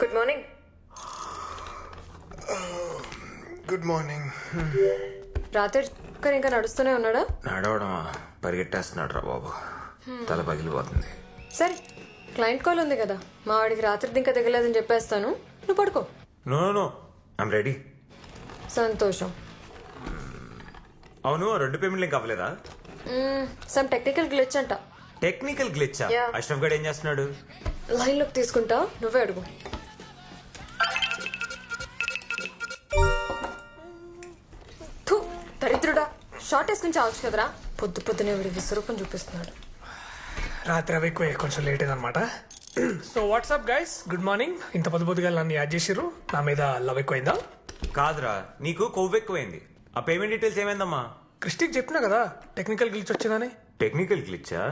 Good morning. Good morning. రాత్రి ఇంకా నడుస్తూనే ఉన్నాడా? నడవడమా, పరిగెట్టేస్తున్నాడు రా బాబు. తల పగిలిపోతుంది. సరే, క్లయింట్ కాల్ ఉంది కదా, మా వాడికి రాత్రి ఇంకా దిగలేదని చెప్పేస్తాను, నువ్వు పడుకో. No no, I'm ready. సంతోషం. అవును, 2 పేమెంట్లు ఇంకా అవ్వలేదా? సమ్ టెక్నికల్ గ్లిచ్ అంట. టెక్నికల్ గ్లిచ్చా? Yeah. అష్రఫ్ గడ్ ఏం చేస్తున్నాడు? లైన్లోకి తీసుకుంటా, నువ్వే అడుగు. థు, దరిద్రుడా, షార్ట్ వేసుకుని చావచ్చు కదరా. పొద్దునే వీడి విశ్వరూపం చూపిస్తున్నాడు. రాత్రి అవి ఎక్కువ, కొంచెం లేట్ అయిందనమాట. So WhatsApp guys, good morning. ఇంత పొద్దుగా నన్ను యాడ్ చేసిర్రు, నా మీద లవ్ ఎక్కువైందా? కాదురా, నీకు కొవ్వు ఎక్కువైంది. ఆ పేమెంట్ డీటెయిల్స్ ఏమైందమ్మా? క్రిస్టిక్ చెప్పినా కదా టెక్నికల్ గ్లిచ్ వచ్చిందని. టెక్నికల్ గ్లిచ్చా?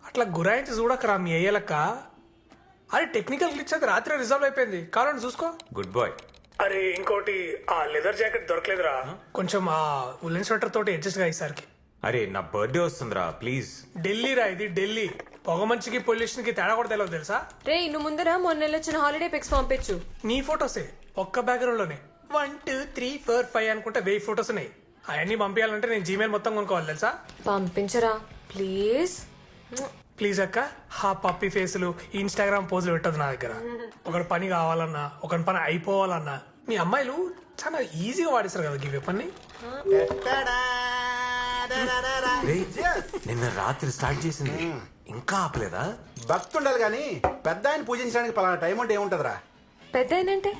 అట్లా గురాయించి చూడకరా మీ అయ్యలక్క. అరే టెక్నికల్ గ్లిచ్ అది రాత్రి రిజర్వ్ అయిపోయింది, కావాలని చూసుకో. Good boy. అరే ఇంకోటి, ఆ లెదర్ జాకెట్ దొరకలేదురా, కొంచెం ఆ ఉలెన్ స్వెటర్ తోటి అడ్జస్ట్ గా ఈసారికి. అరే నా బర్త్డే వస్తుందిరా, ప్లీజ్. ఢిల్లీ రా ఇది, ఢిల్లీ. పొగ మంచికి పొల్యూషన్ కి తేడా కూడా తెలియదు తెలుసా? రే, ఇನ್ನು ముందర మొన్న వచ్చిన హాలిడే పిక్స్ పంపించు. నీ ఫొటోసే ఒక్క బ్యాక్గ్రౌండ్ లోనే 1 2 3 4 5 అనుకుంటే 1000 ఫొటోస్ ఉన్నాయి. అవన్నీ పంపించాలంటే నేను జీమెయిల్ మొత్తం కొనుక్కోవాలి తెలుసా? పంపించరా ప్లీజ్. ప్లీజ్ అక్క, హా పప్పి ఫేసులు ఇన్స్టాగ్రామ్ పోజులు పెట్టదు నా దగ్గర. ఒకటి పని కావాలన్నా, ఒకటి పని అయిపోవాలన్నా మీ అమ్మాయిలు చాలా ఈజీగా వాడిస్తారు కదా గివ్ పని. రేయ్, నిన్న రాత్రి స్టార్ట్ చేసింది, ఇంకా ఆపలేదా? భక్తి ఉండాలి కానీ పెద్ద ఆయన పూజించడానికి పలానా టైం అంటే ఏముంటదిరా? పెద్ద ఏంటంటే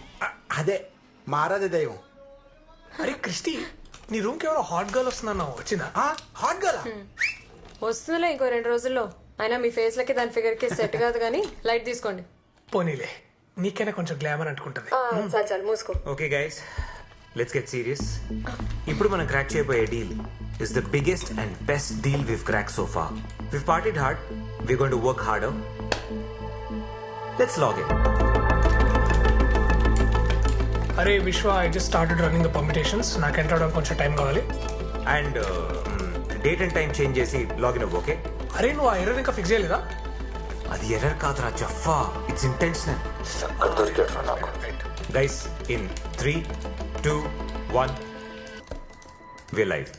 అదే మా ఆరాధ్య దైవం. అరే క్రిస్టి, నీ రూమ్ కి ఎవరో హాట్ గర్ల్ వస్తుందన్నావు, వచ్చిందా? హాట్ గర్ల్ వస్తుందిలే ఇంకో 2 రోజుల్లో. అయినా మీ ఫేస్ లకి దాని ఫిగర్ కి సెట్ కాదు కానీ లైట్ తీసుకోండి. పోనీలే, నీకైనా కొంచెం గ్లామర్ అంటుకుంటది. చాలు మూసుకో. Okay guys, let's get serious. ఇప్పుడు మనం క్రాక్ చేయబోయే deal is the biggest and best deal we've crack so far. We've partied hard, we going to work harder. Let's log in. అరే Vishwa, I just started running the permutations. నాకు enter అవడానికి కొంచెం time కావాలి. And date and time change చేసి login అవ్వు. Okay? అరే నువ్వు ఆ ఎర్రర్ ఇంకా ఫిక్స్ చేయలేదా? అది ఎర్రర్ కాదురా Jaffa, it's intentional. Guys, in 3 2 1 we live.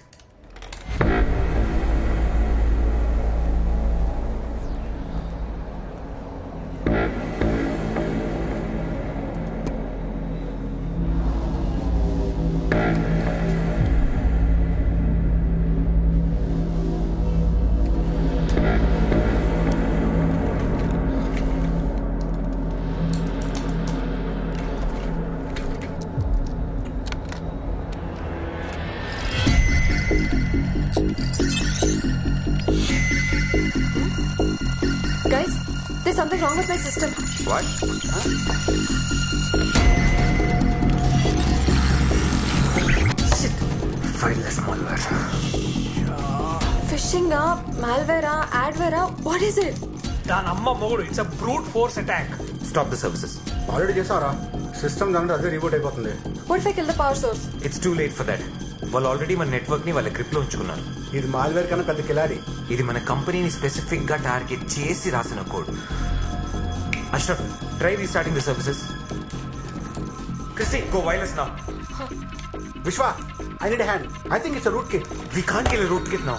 Guys, there's something wrong with my system. What? Shit. Fileless malware. Phishing malware adware, what is it? దాని అమ్మ మొగుడు, it's a brute force attack. Stop the services. Already చేసావరా? System దాంట్లో అదే reboot అయిపోతుంది. What if I kill the power source? It's too late for that. వాళ్ళు already మన network ని వాళ్ళ గ్రిప్ లో ఉంచుకున్నారు. ఇది మాల్వేర్ కన్నా పెద్ద కిలాడి. ఇది మన కంపెనీని స్పెసిఫిక్ గా టార్గెట్ చేసి రాసిన code. Ashraf, try restarting the services. Christy, go wireless now. Vishwa, I need hand. I think it's root kit. We can't kill root kit now.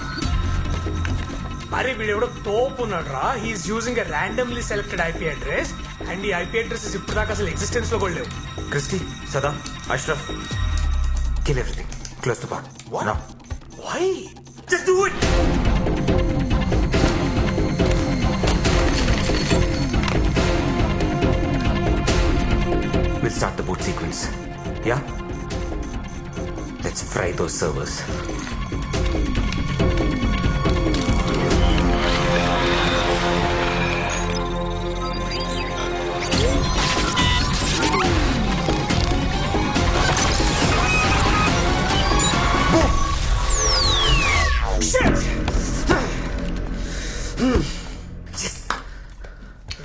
అరే వీడు ఎవడో తోపు ఉన్నాడు రా. He's using a randomly selected IP address and ఈ IP addresses ఇప్పుడు దాకా అసలు ఎగ్జిస్టెన్స్ లో కూడా లేవు. Christy, Sada, Ashraf, kill everything. Close the bar. What? Now. Why? Just do it! We'll start the boot sequence. Yeah? Let's fry those servers.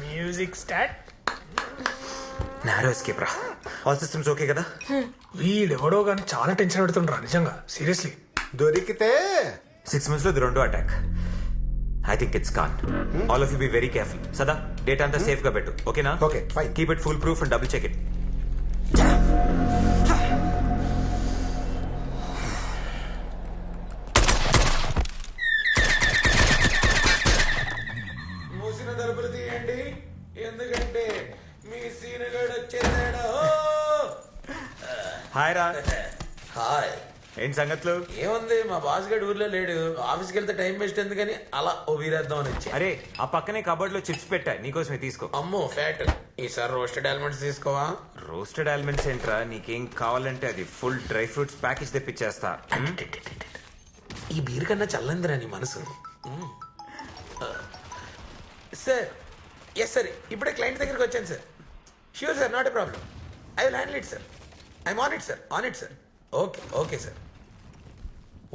Music start. Narrow escape రా. All systems okay కదా? వీడెవడో కానీ చాలా టెన్షన్ పెడుతుండ్రా నిజంగా, seriously. దొరికితే 6 months లో ఇది 2వ attack. I think it's con. All of you be very careful. Sada data అంతా సేఫ్ గా పెట్టు, ఓకేనా? Okay, fine. Keep it full proof and double check it. మూసిన తలుపులు తీయండి, ఎందుకంటే మీ సీనుగాడు వచ్చేసాడు. హాయ్ రా. హాయ్. ఏంటి సంగతులు? ఏముంది, మా బాస్ గడు ఊర్లో లేడు. ఆఫీస్కి వెళ్తే టైం వేస్ట్ ఎందుకని అలా ఓ వీరేద్దాం అని వచ్చి. అరే ఆ పక్కనే కబోర్డ్ లో చిప్స్ పెట్టా, నీకోసమే తీసుకో. అమ్మో ఫ్యాట్. ఈసారి రోస్టెడ్ ఆల్మండ్స్ తీసుకోవా? రోస్టెడ్ ఆల్మండ్స్ ఏంట్రా, నీకేం కావాలంటే అది ఫుల్ డ్రై ఫ్రూట్స్ ప్యాకేజ్ తెప్పించేస్తా. ఈ బీర్ కన్నా చల్లందిరా నీ మనసు. సార్, ఎస్ సార్, ఇప్పుడే క్లయింట్ దగ్గరికి వచ్చాను sir. Sure sir, not a problem. I will handle it sir. I'm on it sir, on it sir. Okay okay sir.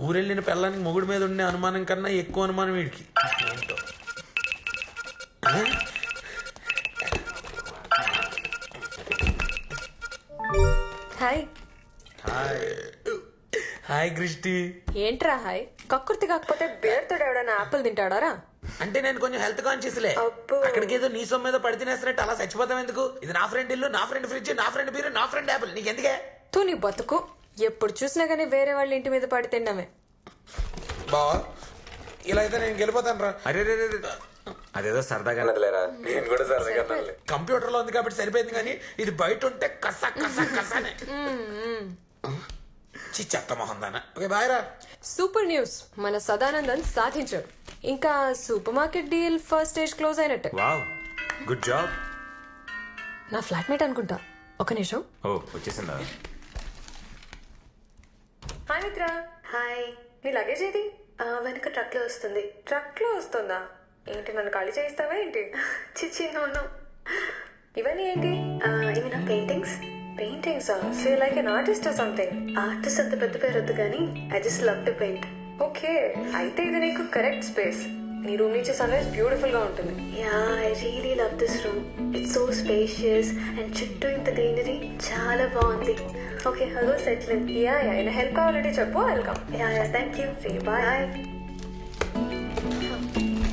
ఊరెళ్ళిన పిల్లానికి మొగుడు మీద ఉండే అనుమానం కన్నా ఎక్కువ అనుమానం వీడికి. ఏంటో. హాయ్. Hi Christy. ఏంట్రా హాయ్? కక్కుర్తి కాకపోతే బేర్తో ఎవడన్నా ఆపిల్ తింటాడారా? అంటే నేను కొంచెం హెల్త్ కాన్షియస్లే. అబ్బో. అక్కడికి ఏదో నీ సొమ్ము మీద పడి తినేస్తున్నట్టు అలా చచ్చిపోతాం ఎందుకు? ఇది నా ఫ్రెండ్ ఇల్లు, నా ఫ్రెండ్ ఫ్రిడ్జ్, నా ఫ్రెండ్ బీరు, నా ఫ్రెండ్ యాపిల్. నీకు ఎందుకే? తూ నీ బతుకు. ఎప్పుడు చూసినా గానీ వేరే వాళ్ళ ఇంటి మీద పడి తిన్నామే. బావా, ఇలా అయితే నేను గెలిపోతాను రా. అరే రే రే రే. అదేదో సరదాగా అన్నదిలేరా. నేను కూడా సరదాగా కంప్యూటర్ లో ఉంది కాబట్టి సరిపోయింది, కానీ ఇది బయట ఉంటే కస కస కసనే. చెత్త మొహం దానా. ఓకే బాయ్ రా. సూపర్ న్యూస్, మన సదానందన్ సాధించాడు. ఇంకా supermarket deal first stage close అయినట్టే. Wow, good job. నా ఫ్లాట్మేట్ అనుకుంటా. ఒక నిమిషం. ఓ వచ్చేసిందా? హాయ్ మిత్ర. హాయ్. నీ లగేజ్ ఏది? వెనక ట్రక్ లో వస్తుంది. ట్రక్ లో వస్తుందా? ఏంటి, నన్ను ఖాళీ చేయిస్తావా ఏంటి? చిచ్చి నోను. ఇవన్నీ ఏంటి? ఇవి నా paintings. Paintings. So like an artist or something. Artist అంత పెద్ద పేరు వద్దు కానీ I just love to paint. Okay, అయితే ఇది నీకు కరెక్ట్ స్పేస్. నీ రూమ్ నుంచి సన్ రైజ్ బ్యూటిఫుల్ గా ఉంటుంది. Yeah, I really love this room. It's so spacious and చుట్టూ ఇంత గ్రీనరీ చాలా బాగుంది. Okay, hello settle in. Yeah yeah, ఏమైనా హెల్ప్ కావాలంటే చెప్పు, welcome. Yeah yeah, thank you. See bye.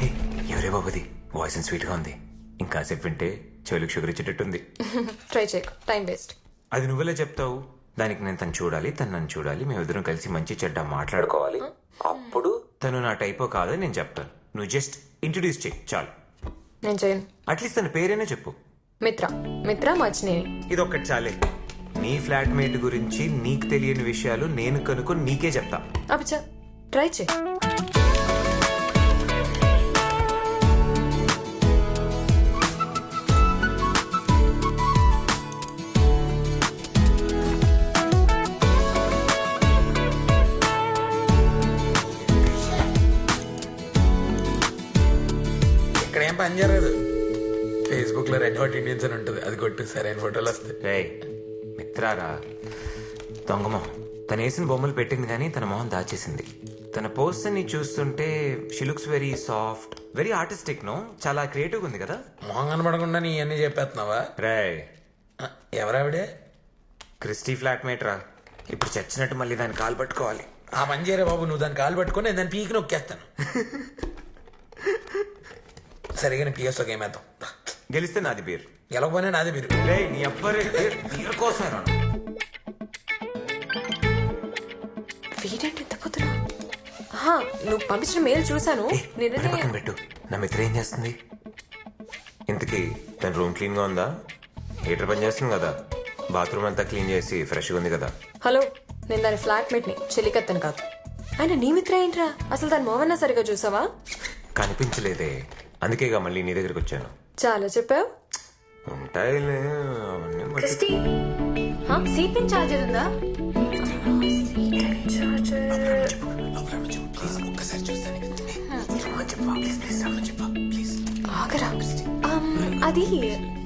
హే, ఎవరే బాబుది? వాయిస్ స్వీట్ గా ఉంది. ఇంకాసేపు వింటే చెవులకు షుగర్ ఇచ్చేటట్టుంది. ట్రై చేయకు, టైం వేస్ట్. అది నువ్వెలా చెప్తావు? దానికి నేను తను చూడాలి, తను నన్ను చూడాలి, మేమిద్దరం కలిసి మంచి చెడ్డ మాట్లాడుకోవాలి. అప్పుడు తను నా టైపో కాదని నేను చెప్తాను. నువ్వు జస్ట్ ఇంట్రడ్యూస్ చేయి చాలు. నేను చేయను. అట్లీస్ట్ తన పేరేనే చెప్పు. మిత్ర. మిత్ర మచ్చినేని. ఇది ఒక్కటి చాలే. నీ ఫ్లాట్మేట్ గురించి నీకు తెలియని విషయాలు నేను కనుక్కొని నీకే చెప్తా. అబ్బా, ట్రై చేయి. ఇక్కడ ఏం పని జరగదు. ఫేస్బుక్ లో రెడ్ హాట్ ఇండియన్స్ అని ఉంటుంది, అది కొట్టు సరైన ఫోటోలు వస్తాయి. రే మిత్రారా, దొంగమో. తను వేసిన బొమ్మలు పెట్టింది కానీ తన మొహం దాచేసింది. తన పోస్ట్ ని చూస్తుంటే she looks very soft, very artistic. No, చాలా క్రియేటివ్ ఉంది కదా. మొహం కనబడకుండా నీ అన్ని చెప్పేస్తున్నావా? రే, ఎవరావిడే? క్రిస్టీ ఫ్లాట్మేట్ రా. ఇప్పుడు చచ్చినట్టు మళ్ళీ దాన్ని కాలు పట్టుకోవాలి. ఆ పని చేయరే బాబు, నువ్వు దాన్ని కాలు పట్టుకొని నేను దాన్ని పీకి నొక్కేస్తాను. సరిగా నేను పిఎస్ ఒక ఏమేద్దాం. గెలిస్తే నాది బీర్, గెలవకపోయినా నాదే మీరు. రే నీ అబ్బరే బీర్ కోసం రా. వీడేంటి ఎంత పొద్దున? నువ్వు పంపించిన మెయిల్ చూసాను. పక్కన పెట్టు. నా మిత్ర ఏం చేస్తుంది ఇంతకీ? తన రూమ్ క్లీన్ గా ఉందా? హీటర్ పని చేస్తుంది కదా? బాత్రూమ్ అంతా క్లీన్ చేసి ఫ్రెష్ గా ఉంది కదా? హలో, నేను దాని ఫ్లాట్మేట్ ని, చెల్లికత్తను కాదు. ఆయన నీ మిత్ర ఏంట్రా? అసలు దాని మోహన్నా సరిగా చూసావా? కనిపించలేదే, అందుకేగా మళ్ళీ నీ దగ్గరికి వచ్చాను. చాలా చెప్పావు. ఉంటాయిలే అవన్నీ బట్టి. క్రిస్టీ, సీపింగ్ చార్జర్ ఉందా? ఆగరా, అది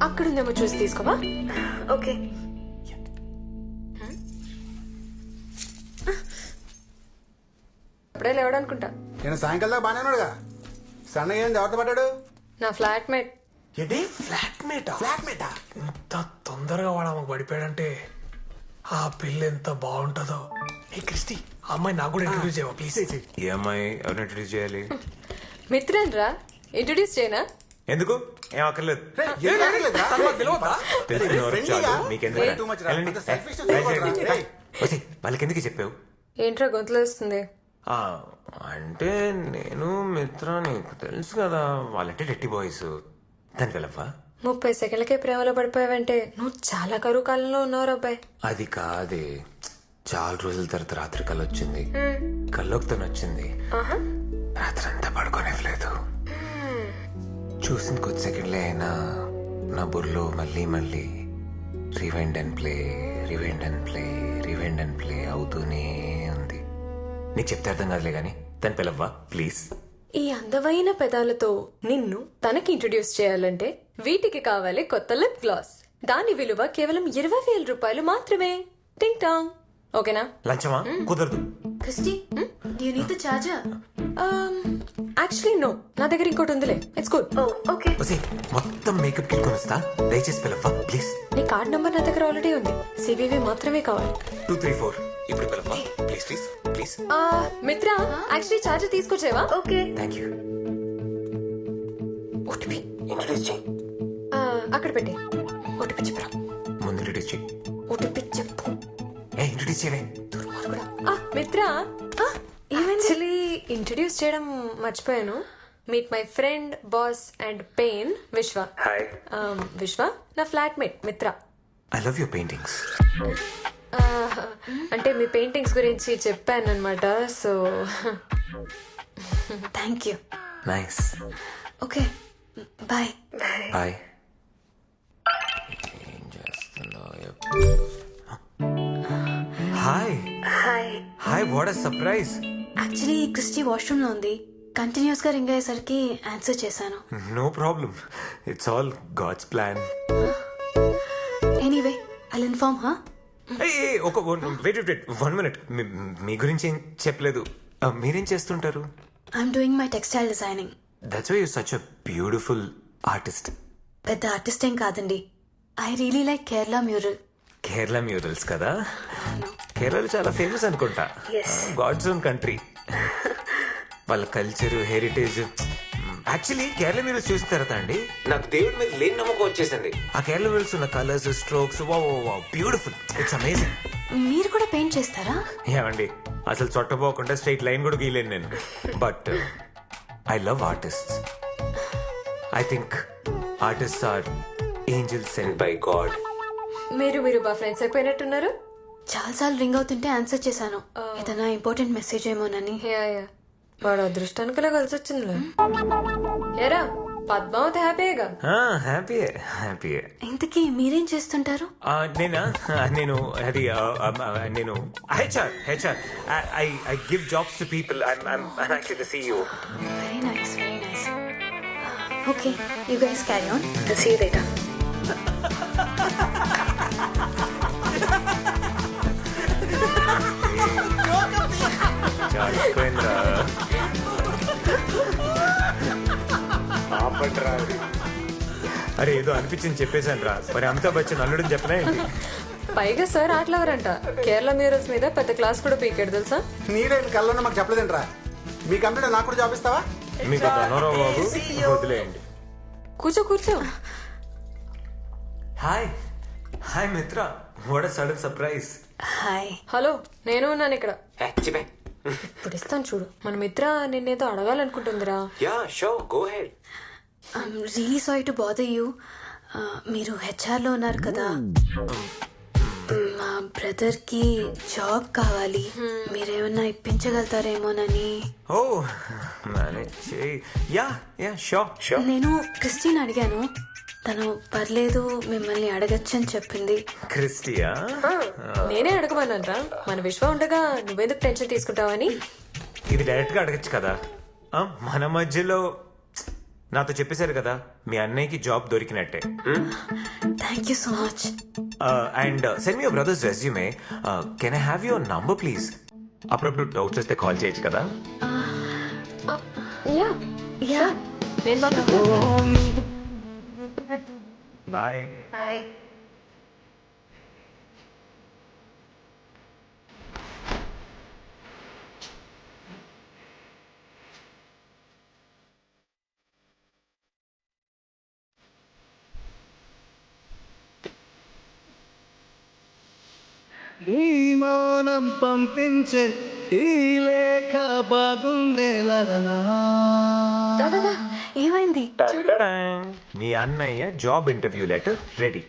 అక్కడుందేమో చూసి తీసుకోవా? ఓకే. అప్పుడే లేవడనుకుంటా. నేను సాయంకాలం దాకా బాగానే ఉన్నాడుగా. సన్నగా ఏం ఎవరితో పడ్డాడు? నా ఫ్లాట్మేట్. ఏంటి ఫ్లాట్మేటా? ఫ్లాట్మేటా? ఇంత తొందరగా వాడు ఆమెకు పడిపోయాడంటే ఆ పిల్ల ఎంత బాగుంటుందో. ఏ క్రిస్టి, ఆ అమ్మాయి నాకు కూడా ఇంట్రడ్యూస్ చేయవా ప్లీజ్? ఈ అమ్మాయి ఎవరిని ఇంట్రడ్యూస్ చేయాలి? మిత్రన్ రా, ఇంట్రొడ్యూస్ చేయనా? ఎందుకు ఏం అక్కర్లేదు. తెలిసిన వారు చాలు, మీకెందుకు? వెళ్ళండి. వచ్చి, వాళ్ళకి ఎందుకు చెప్పావు? ఏంట్రా గొంతులో వస్తుంది? ఆ, అంటే నేను మిత్ర నీకు తెలుసు కదా, వాళ్ళంటే డెట్టి బాయ్స్. దానికి వెళ్ళవా? 30 సెకండ్లకే ప్రేమలో పడిపోయావంటే నువ్వు చాలా కరువు కాలంలో ఉన్నావు అబ్బాయి. అది కాదే, చాలా రోజుల తర్వాత రాత్రి కళ్ళు వచ్చింది. కల్లోకి తను వచ్చింది. రాత్రి అంతా పడుకోనివ్వలేదు. చూసిన కొద్ది సెకండ్లే అయినా నా బుర్రలో మళ్ళీ మళ్ళీ rewind and play, rewind and play, rewind and play అవుతూనే ఉంది. నీకు చెప్తే అర్థం కాదులే గాని, తను పిలవ్వా ప్లీజ్. ఈ అందమైన పెదాలతో నిన్ను తనకి ఇంట్రొడ్యూస్ చేయాలంటే వీటికి కావాలి కొత్త లిప్ గ్లాస్. దాని విలువ కేవలం 20,000 రూపాయలు మాత్రమే. టింగ్ టాంగ్. ఓకేనా? లంచమా? కుదరదు. Christy, do you need the charger? Actually no, నా దగ్గర ఇంకోటి ఉందిలే. It's good. Oh, okay. వసే, మొత్తం మేకప్ కిట్ కొనిస్తా, దయచేసి పిలవ్వా ప్లీజ్. నీ కార్డ్ నంబర్ నా దగ్గర ఆల్రెడీ ఉంది. సివివి మాత్రమే కావాలి. 234 ఇప్పుడు పిలవ్వా please please please. Mitra, actually charger తీసుకొచ్చేవా? Okay. Thank you. OTP introduce చేయి. అక్కడ పెట్టి ఓటీపీ చెప్పరా. ముందు ఇంట్రడ్యూస్ చేయి. ఓటీపీ చెప్పు. ఇంట్రడ్యూస్ చేయవే. మిత్ర, యాక్చువల్లీ ఇంట్రడ్యూస్ చేయడం మర్చిపోయాను. Meet my friend, boss and pain, Vishwa. Hi. Vishwa నా flatmate Mitra. I love your paintings. అంటే మీ పెయింటింగ్స్ గురించి చెప్పాను అనమాట. So Thank you. Nice. Okay. Bye. Hi. Hi Hi. Hi, what a surprise. Actually Christie washroom లో ఉంది. కంటిన్యూస్ గా రింగ్ అయ్యేసరికి ఆన్సర్ చేశాను. No problem, it's all God's plan. Anyway I'll inform హా. ఒక వెయిట్ 1 minute. మీ గురించి ఏం చెప్పలేదు. మీరేం చేస్తుంటారు? I'm doing my textile designing. That's why you such a beautiful artist. పెద్ద ఆర్టిస్ట్ ఏం కాదండి. I really like Kerala mural. Kerala murals కదా? కేరళ చాలా ఫేమస్ అనుకుంటా. God's own country. వాళ్ళ culture, heritage. Actually Kerala murals చూసిన తర్వాత అండి నాకు దేవుడి మీద లేని నమ్మకం వచ్చేసింది. ఆ కేరళ మ్యూరల్స్ ఉన్న colours, strokes, beautiful. It's amazing. మీరు కూడా పెయింట్ చేస్తారా? ఏమండి, అసలు చొట్టపోకుండా స్ట్రైట్ లైన్ కూడా గీయలేను నేను. But I love artist. I think artist are angels sent by God. మీరు బాగా ఫ్రెండ్స్ అయిపోయినట్టున్నారు. చాలాసార్లు రింగ్ అవుతుంటే ఆన్సర్ చేశాను. ఏదైనా ఇంపార్టెంట్ మెసేజ్ ఏమోనని. యా, వాడు అదృష్టానికిలా కలిసి వచ్చిందిలే. ఏరా పద్మావతి హ్యాపీగా? హ్యాపీయే. ఇంతకీ మీరేం చేస్తుంటారు? నేను HR. I give jobs to people. I'm actually the CEO. Very nice, very nice. Okay, you guys carry on. I'll see you later. చాలిపోయిందిరా. అరే ఏదో అనిపించింది చెప్పేశాను రా. మరి అమితాబ్ బచ్చన్ అల్లుడని చెప్పలే ఏంటి? పైగా సార్ ఆటలవరంట. కేరళ మ్యూరల్స్ మీద పెద్ద క్లాస్ కూడా పీకాడు తెలుసా? నీడైన కళ్ళలో మాకు చెప్పలేదంట్రా. మీ కంప్యూటర్ నాకు కూడా జాబ్ ఇస్తావా? మీకు ధనోరావు బాబు, వదిలేయండి. కూర్చో. హాయ్ మిత్ర, what a sudden surprise. Hi. Hello, నేను ఉన్నాను ఇక్కడ. చెప్పే. ఇప్పుడు ఇస్తాను చూడు. మన మిత్ర నిన్నేదో అడగాలనుకుంటుందిరా. Yeah sure, go ahead. I'm really sorry to bother you. మీరు హెచ్ఆర్లో ఉన్నారు కదా. మా బ్రదర్కి జాబ్ కావాలి. మీరేమన్నా ఇప్పించగలుగుతారేమోనని. ఓ మేనేజ్ చేయి. Yeah sure. నేను క్రిస్టీని అడిగాను. తను పర్లేదు మిమ్మల్ని అడగచ్చని చెప్పింది. క్రిస్టియా? నేనే అడగమన్నానరా. మన విశ్వ ఉండగా నువ్వెందుకు టెన్షన్ తీసుకుంటావని. ఇది డైరెక్ట్ గా అడగచ్చు కదా. మన మధ్యలో నాతో చెప్పేశారు కదా మీ అన్నయ్యకి జాబ్ దొరికినట్టే. Thank you so much. And send me your brother's resume. Can I have your number please? అప్పుడప్పుడు డౌట్స్ వస్తే కాల్ చేయొచ్చు కదా. Yeah bye. బాయ్. నీ మౌనం పంపించే ఈ లేఖ బాగుండేలా. ఏమైంది? మీ అన్నయ్య job interview letter ready.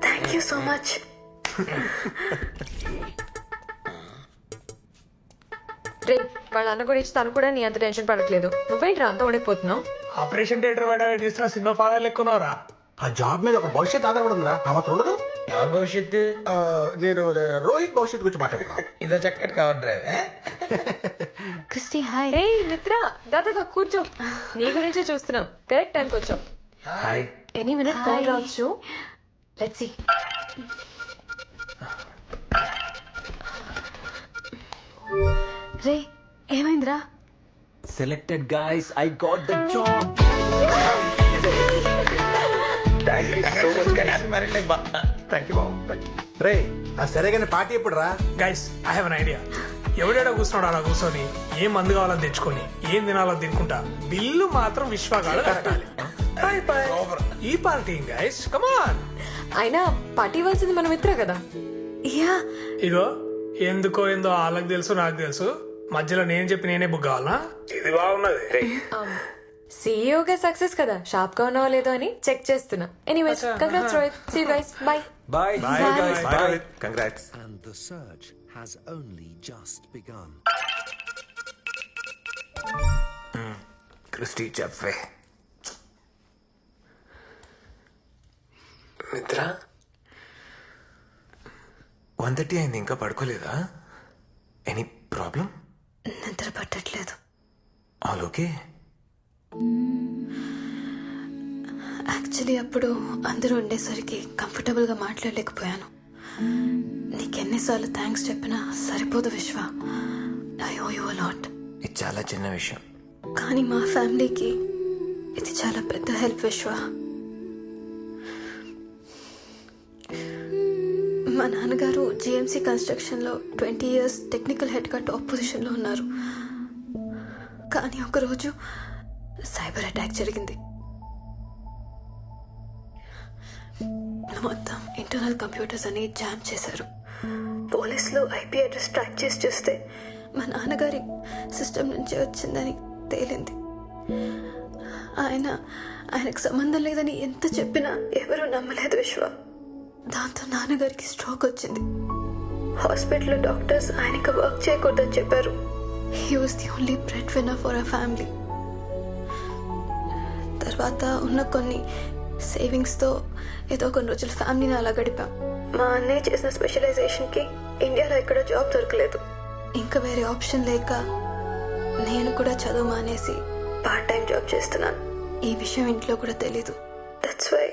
Thank you so much. Ray వాళ్ళ అన్న గురించి తను కూడా నీ అంత టెన్షన్ పడట్లేదు. నువ్వేంట్రా అంత ఉండిపోతున్నావు? ఆపరేషన్ థియేటర్ వాడు చేస్తున్న సినిమా ఫాదర్ లెక్కున్నారా? ఆ జాబ్ మీద ఒక భవిష్యత్ ఆధారపడి ఉందా? ఆ మాత్రం ఉండదు. ఎవరి భవిష్యత్తు? నేను రోహిత్ భవిష్యత్తు గురించి మాట్లాడుతున్నాను. ఇదో చక్కటి cover drive. Christy hi. Ray Mitra దాదాగా కూర్చో. నీ గురించే చూస్తున్నాం. కరెక్ట్ టైంకి వచ్చాం. హాయ్. ఎనీ మినిట్ కాల్ రావచ్చు. Let's see. రే ఏమైందిరా? Selected guys, I got the job. రే ఆ సరేగానే పార్టీ ఎప్పుడు రా? Guys I have an idea. ఎవడేడా కూర్చున్నాడు అలా కూర్చొని ఏం మందు కావాలని తెచ్చుకొని ఏం తినాలో తినుకుంటా బిల్లు మాత్రం విశ్వగాడు కట్టాలి. Bye bye. ఈ పార్టీ గైస్ కమాన్. అయినా పార్టీ ఇవ్వాల్సింది మన మిత్ర కదా. యా ఇగో ఎందుకో ఏందో వాళ్ళకి తెలుసు నాకు తెలుసు. మధ్యలో నేను చెప్పి నేనే బుక్ కావాలా? ఇది బాగున్నది. సీఈఓగా సక్సెస్ కదా, షాప్ గా ఉన్నావో లేదో అని చెక్ చేస్తున్నా. Anyways congrats Rohit. See you guys. Bye. Bye. Bye. Congrats. And the search has only just begun. Christy చెప్పే. మిత్ర 1:30 అయింది, ఇంకా పడుకోలేదా? Any problem? నిద్ర పట్టట్లేదు. All okay? యాక్చువల్లీ అప్పుడు అందరూ ఉండేసరికి కంఫర్టబుల్గా మాట్లాడలేకపోయాను. నీకెన్నిసార్లు థ్యాంక్స్ చెప్పినా సరిపోదు Vishwa. I owe you a lot. ఇది చాలా చిన్న విషయం. కానీ మా ఫ్యామిలీకి ఇది చాలా పెద్ద హెల్ప్ విశ్వ. మా నాన్నగారు జిఎంసీ కన్స్ట్రక్షన్లో 20 years టెక్నికల్ హెడ్గా టాప్ పొజిషన్లో ఉన్నారు. కానీ ఒకరోజు సైబర్ అటాక్ జరిగింది. మొత్తం ఇంటర్నల్ కంప్యూటర్స్ అని జామ్ చేశారు. పోలీసులు ఐపీ అడ్రస్ ట్రాక్ చేసి చూస్తే మా నాన్నగారి సిస్టమ్ నుంచి వచ్చిందని తేలింది. ఆయనకు సంబంధం లేదని ఎంత చెప్పినా ఎవరూ నమ్మలేదు విశ్వ. దాంతో నాన్నగారికి స్ట్రోక్ వచ్చింది. హాస్పిటల్లో డాక్టర్స్ ఆయనకు వర్క్ చేయకూడదని చెప్పారు. He was the only bread winner for our family. తర్వాత ఉన్న కొన్ని సేవింగ్స్తో ఏదో కొన్ని రోజులు ఫ్యామిలీని అలా గడిపాం. మా అన్నయ్య చేసిన స్పెషలైజేషన్కి ఇండియాలో ఎక్కడ జాబ్ దొరకలేదు. ఇంకా వేరే ఆప్షన్ లేక నేను కూడా చదువు మానేసి పార్ట్ టైం జాబ్ చేస్తున్నాను. ఈ విషయం ఇంట్లో కూడా తెలీదు. దట్స్ వై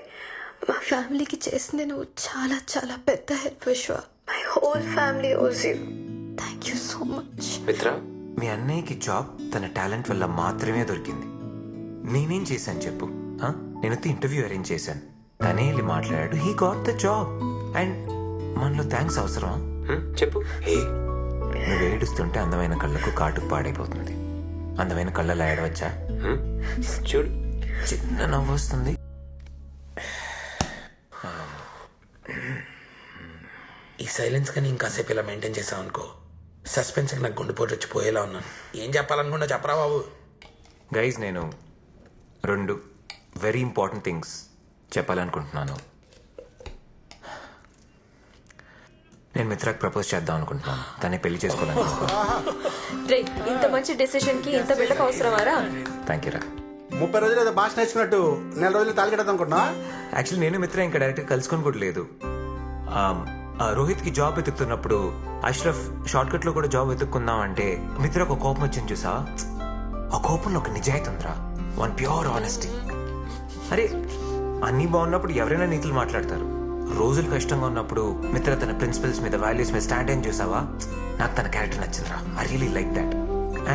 మా ఫ్యామిలీకి చేసింది నువ్వు చాలా చాలా పెద్ద హెల్ప్ విశ్వ. మై హోల్ ఫ్యామిలీ ఓస్ you. Thank you so much. మిత్ర, మీ అన్నయ్యకి జాబ్ తన టాలెంట్ వల్ల మాత్రమే దొరికింది. నేనేం చేశాను చెప్పు? నేను ఇంటర్వ్యూ అరేంజ్ చేశాను, తనే వెళ్ళి మాట్లాడాడు. He got the job. And మనలో థ్యాంక్స్ అవసరమా చెప్పు? నువ్వు ఏడుస్తుంటే అందమైన కళ్ళకు కాటుకు పాడైపోతుంది. అందమైన కళ్ళలా ఏడవచ్చా? చూడు, చిన్న నవ్వు వస్తుంది. ఈ సైలెన్స్ కానీ ఇంకాసేపు ఇలా మెయింటైన్ చేసావు అనుకో, సస్పెన్స్కి నాకు గుండెపోటు వచ్చి పోయేలా ఉన్నాను. ఏం చెప్పాలనుకున్నా చెప్పరా బాబు. గైజ్, నేను 2 వెరీ ఇంపార్టెంట్ థింగ్స్ చెప్పాలనుకుంటున్నాను. నేను మిత్రకు ప్రపోజ్ చేద్దాం అనుకుంటున్నాను. తనే పెళ్లి చేసుకోవాలనుకుంటున్నాను. రే ఇంత మంచి డెసిషన్ కి ఇంత బిల్డప్ అవసరమారా? థ్యాంక్ యూ రా. 30 రోజులు ఏదో భాష నేర్చుకున్నట్టు 4 రోజులు తాలికెడదాం అనుకుంటున్నా. యాక్చువల్లీ నేను మిత్ర ఇంకా డైరెక్ట్గా కలుసుకొని కూడా లేదు. రోహిత్కి జాబ్ వెతుకుతున్నప్పుడు అష్రఫ్ షార్ట్ కట్లో కూడా జాబ్ వెతుక్కుందాం అంటే మిత్ర ఒక కోపం వచ్చింది చూసా. ఆ కోపంలో ఒక నిజాయితీ ఉందిరా, వన్ ప్యూర్ ఆనెస్టీ. అరే అన్నీ బాగున్నప్పుడు ఎవరైనా నీతులు మాట్లాడతారు. రోజులు కష్టంగా ఉన్నప్పుడు మిత్ర తన ప్రిన్సిపల్స్ మీద, వాల్యూస్ మీద స్టాండ్ అయిన చూసావా. నాకు తన క్యారెక్టర్ నచ్చిందిరా. I really like that.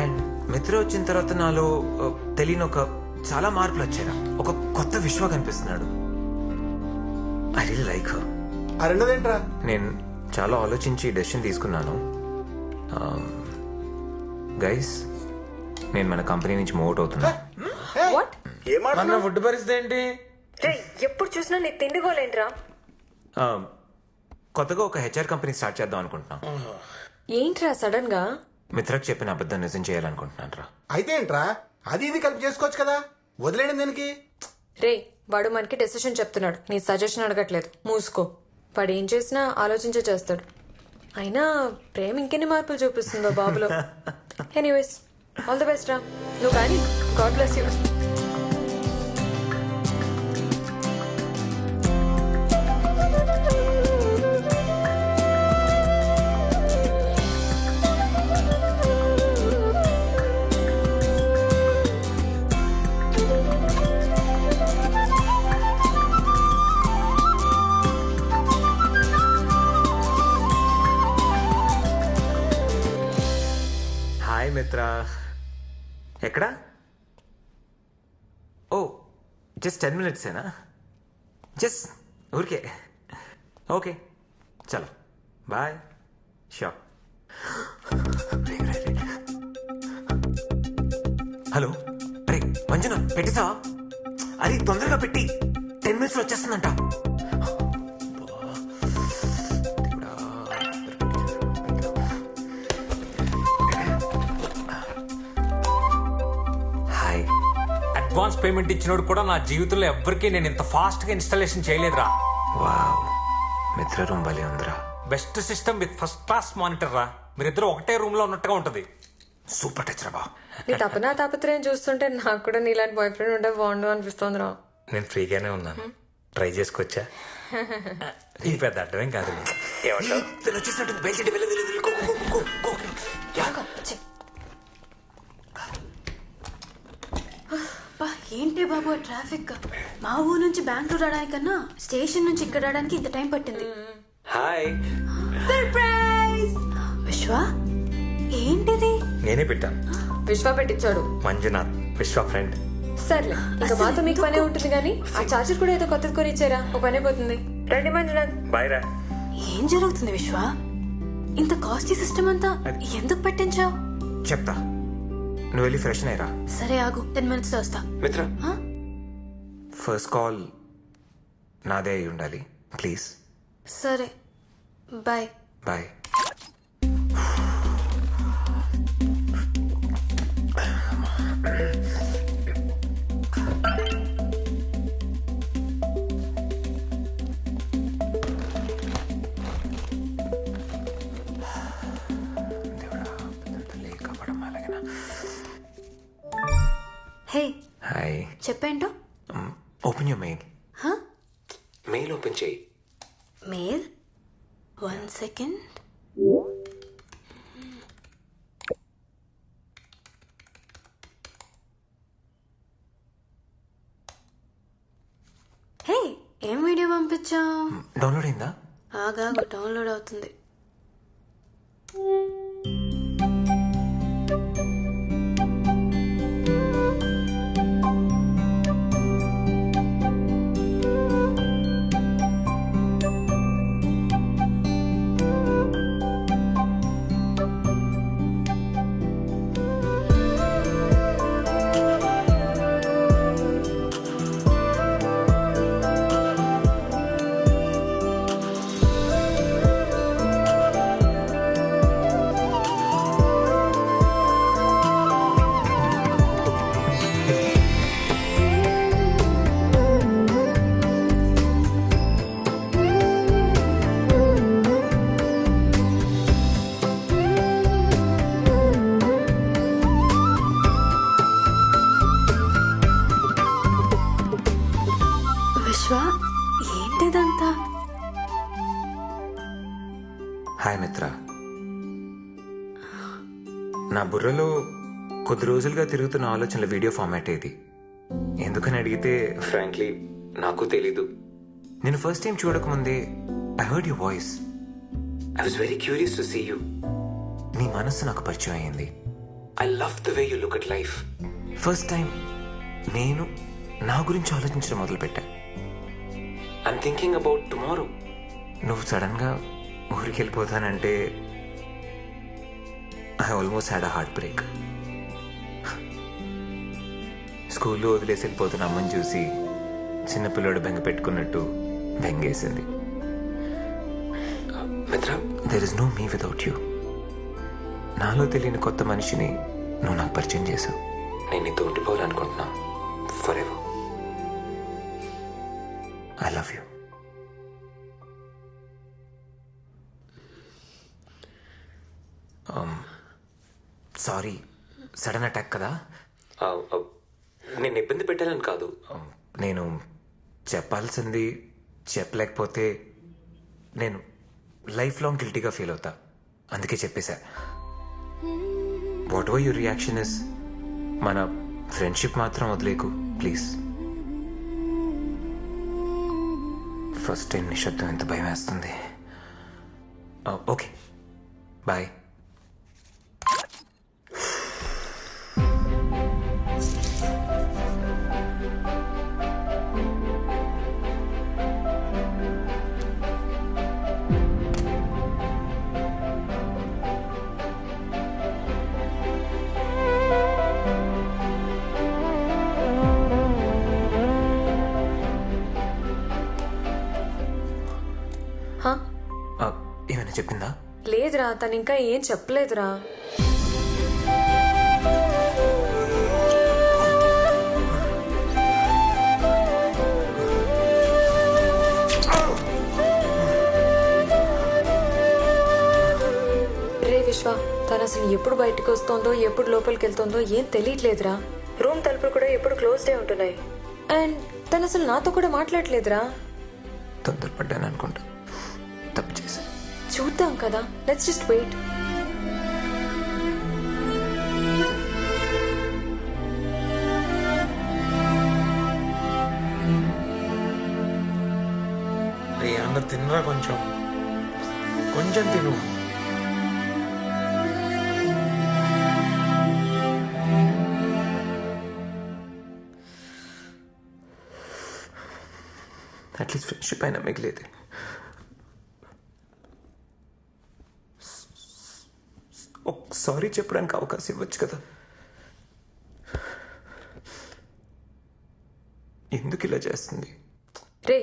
And Mitra వచ్చిన తర్వాత నాలో తెలియని చాలా మార్పులు వచ్చారా. ఒక కొత్త విశ్వ కనిపిస్తున్నాడు. I really like her. ఆ రెండోదేంట్రా? నేను చాలా ఆలోచించి డెసిషన్ తీసుకున్నాను. గైస్, నేను మన కంపెనీ నుంచి మూవ్ అవుట్ అవుతున్నా. వాట్? మన ఫుడ్ పరిస్థితి ఏంటి? రే ఎప్పుడు చూసినా నీ తిండిగోలేంట్రా. కొత్తగా ఒక హెచ్ఆర్ కంపెనీ స్టార్ట్ చేద్దాం అనుకుంటున్నాం. ఏంట్రా సడన్ గా? మిత్రకు చెప్పిన అబద్ధం నిజం చేయాలనుకుంటున్నాను రా. అయితే ఏంట్రా, అది ఇది కలిపి చేసుకోవచ్చు కదా, వదిలేయడం దానికి. రే, వాడు మనకి డెసిషన్ చెప్తున్నాడు, నీ సజెషన్ అడగట్లేదు. మూసుకో. వాడు ఏం చేసినా ఆలోచించే చేస్తాడు. అయినా ప్రేమ ఇంకెన్ని మార్పులు చూపిస్తుందో బాబులో. ఎనీవేస్, ఆల్ ది బెస్ట్ రా. నువ్వు కానీ, గాడ్ బ్లెస్ యూ. హాయ్ మిత్ర. ఎక్కడా? ఓ, జస్ట్ 10 minutesేనా? జస్ట్ ఊరికే. ఓకే, చలో బాయ్. షూర్. హలో, అరే మంజున పెట్టేసావా? అరే తొందరగా పెట్టి, 10 minutes వచ్చేస్తుందంట. అడ్వాన్స్ పేమెంట్ ఇచ్చినోడు కూడా నా జీవితంలో ఎవ్వరికీ నేను ఇంత ఫాస్ట్ గా ఇన్స్టాలేషన్ చేయలేదురా. వావ్, మిత్ర రూమ్ భలే ఉందిరా. Best system with first class monitor రా. మీరిద్దరు ఒకటే రూమ్ లో ఉన్నట్టుగా ఉంటది. సూపర్ టచ్ రా బా. నీ తపనా తాపత్రయం చూస్తుంటే నాకు కూడా నీలాంటి బాయ్ ఫ్రెండ్ ఉంటే బాగుండు అనిపిస్తోంది రా. నేను ఫ్రీగానే ఉన్నాను, ట్రై చేసుకొచ్చా. ఈ పెద్ద అడ్డమేం కాదు. ఏమంటావు? వచ్చేసినట్టు బయలుదేరి ఏంటి బాబు ట్రాఫిక్? మా ఊరు నుంచి బెంగళూరు రావడానికన్నా స్టేషన్ నుంచి ఇక్కడ రావడానికి ఇంత టైం పట్టింది. హాయ్. సర్ప్రైజ్! విశ్వ, ఏంటిది? నేనే పెట్టాను. విశ్వ పెట్టించాడు. మంజునాథ్, విశ్వ ఫ్రెండ్. సర్లే, ఇంకా మాతో మీకు పనే ఉంటుంది కానీ ఆ చార్జర్ కూడా ఏదో కొత్తది కొని ఇచ్చారా, ఒక పనే పోతుంది. రండి మంజునాథ్. బాయ్ రా. ఏం జరుగుతుంది విశ్వ? ఇంత కాస్ట్లీ సిస్టమ్ అంతా ఎందుకు పెట్టించావు? చెప్తా, నువ్వు వెళ్ళి ఫ్రెష్ అయ్యరా. సరే ఆగు, 10 minutes లో వస్తా. మిత్ర, ఫస్ట్ కాల్ నాదే అయి ఉండాలి ప్లీజ్. సరే, బాయ్. బాయ్. Hey, hi. చెప్పేంటో. Open your mail. Mail open చేయి. మెయిల్? 1 second. హే, ఏం వీడియో పంపించావు? డౌన్లోడ్ అయిందా? ఆగా, డౌన్లోడ్ అవుతుంది. ఏంటిదంతా? హాయ్ మిత్ర. నా బుర్రలో కొద్ది రోజులుగా తిరుగుతున్న ఆలోచనల వీడియో ఫార్మాట్ ఏది ఎందుకని అడిగితే ఫ్రాంక్లీ నాకు తెలీదు. నేను ఫస్ట్ టైం చూడకముందే I heard your voice. I was very curious to see you. నీ మనస్సు నాకు పరిచయం అయ్యింది. I love the way you look at life. First time నేను నా గురించి ఆలోచించడం మొదలుపెట్టా. I'm thinking about tomorrow. నువ్వు సడన్గా ఊరికి వెళ్ళిపోతానంటే I almost had a heartbreak. స్కూల్లో వదిలేసి వెళ్ళిపోతున్న అమ్మని చూసి చిన్నపిల్లడు బెంగ పెట్టుకున్నట్టు బెంగేసింది. Mitra, there is no me without you. నాలో తెలియని కొత్త మనిషిని నువ్వు నాకు పరిచయం చేశావు. నేను నీతో ఉండిపోవాలనుకుంటున్నా forever. I love you. Sorry, sudden attack కదా. నేను ఇబ్బంది పెట్టాలని కాదు. నేను చెప్పాల్సింది చెప్పలేకపోతే నేను లైఫ్ లాంగ్ గిల్టీగా ఫీల్ అవుతా. అందుకే చెప్పేశా. Whatever your reaction is, మన ఫ్రెండ్షిప్ మాత్రం వదిలేకు ప్లీజ్. ఫస్ట్ టైం నిశ్శబ్దం ఎంత భయం వేస్తుంది. Okay, bye. ఏమైనా చెప్పిందా? లేదురా, తను ఇంకా ఏం చెప్పలేదురా. రే విశ్వ, తను అసలు ఎప్పుడు బయటకు వస్తుందో ఎప్పుడు లోపలికి వెళ్తుందో ఏం తెలియట్లేదురా. రూమ్ తలుపులు కూడా ఎప్పుడు క్లోజ్డే ఉంటున్నాయి. అండ్ తను అసలు నాతో కూడా మాట్లాడలేదురా. తొందరపడ్డాను అనుకుంటా, తప్పు చేశా. చూద్దాం కదా, లెట్స్ జస్ట్ వెయిట్. రే అన్న, తినరా, కొంచెం కొంచెం తిను. అట్లీస్ట్ ఫ్రెండ్షిప్ అయినా మిగిలేదు. సారీ చెప్పడానికి అవకాశం ఇవ్వచ్చు కదా. ఎందుకు ఇలా చేస్తుంది? రే,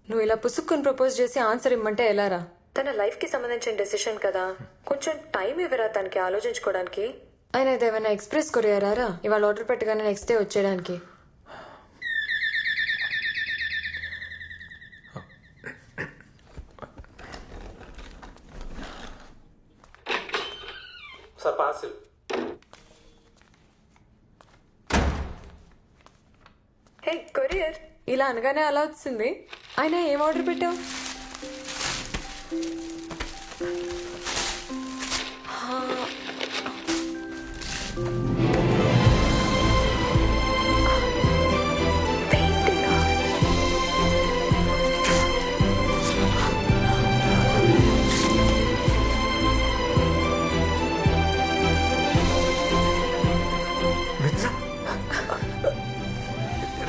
నువ్వు ఇలా పుసుక్కుని ప్రపోజ్ చేసి ఆన్సర్ ఇమ్మంటే ఎలారా? తన లైఫ్ కి సంబంధించిన డెసిషన్ కదా, కొంచెం టైం ఇవ్వరా తనకి ఆలోచించుకోవడానికి. ఆయన ఏదైనా ఎక్స్ప్రెస్ కొరియారా ఇవాళ ఆర్డర్ పెట్టగానే నెక్స్ట్ డే వచ్చేయడానికి? Sir parcel. హే కొరియర్, ఇలా అనగానే అలా వచ్చింది. అయినా ఏం ఆర్డర్ పెట్టావు?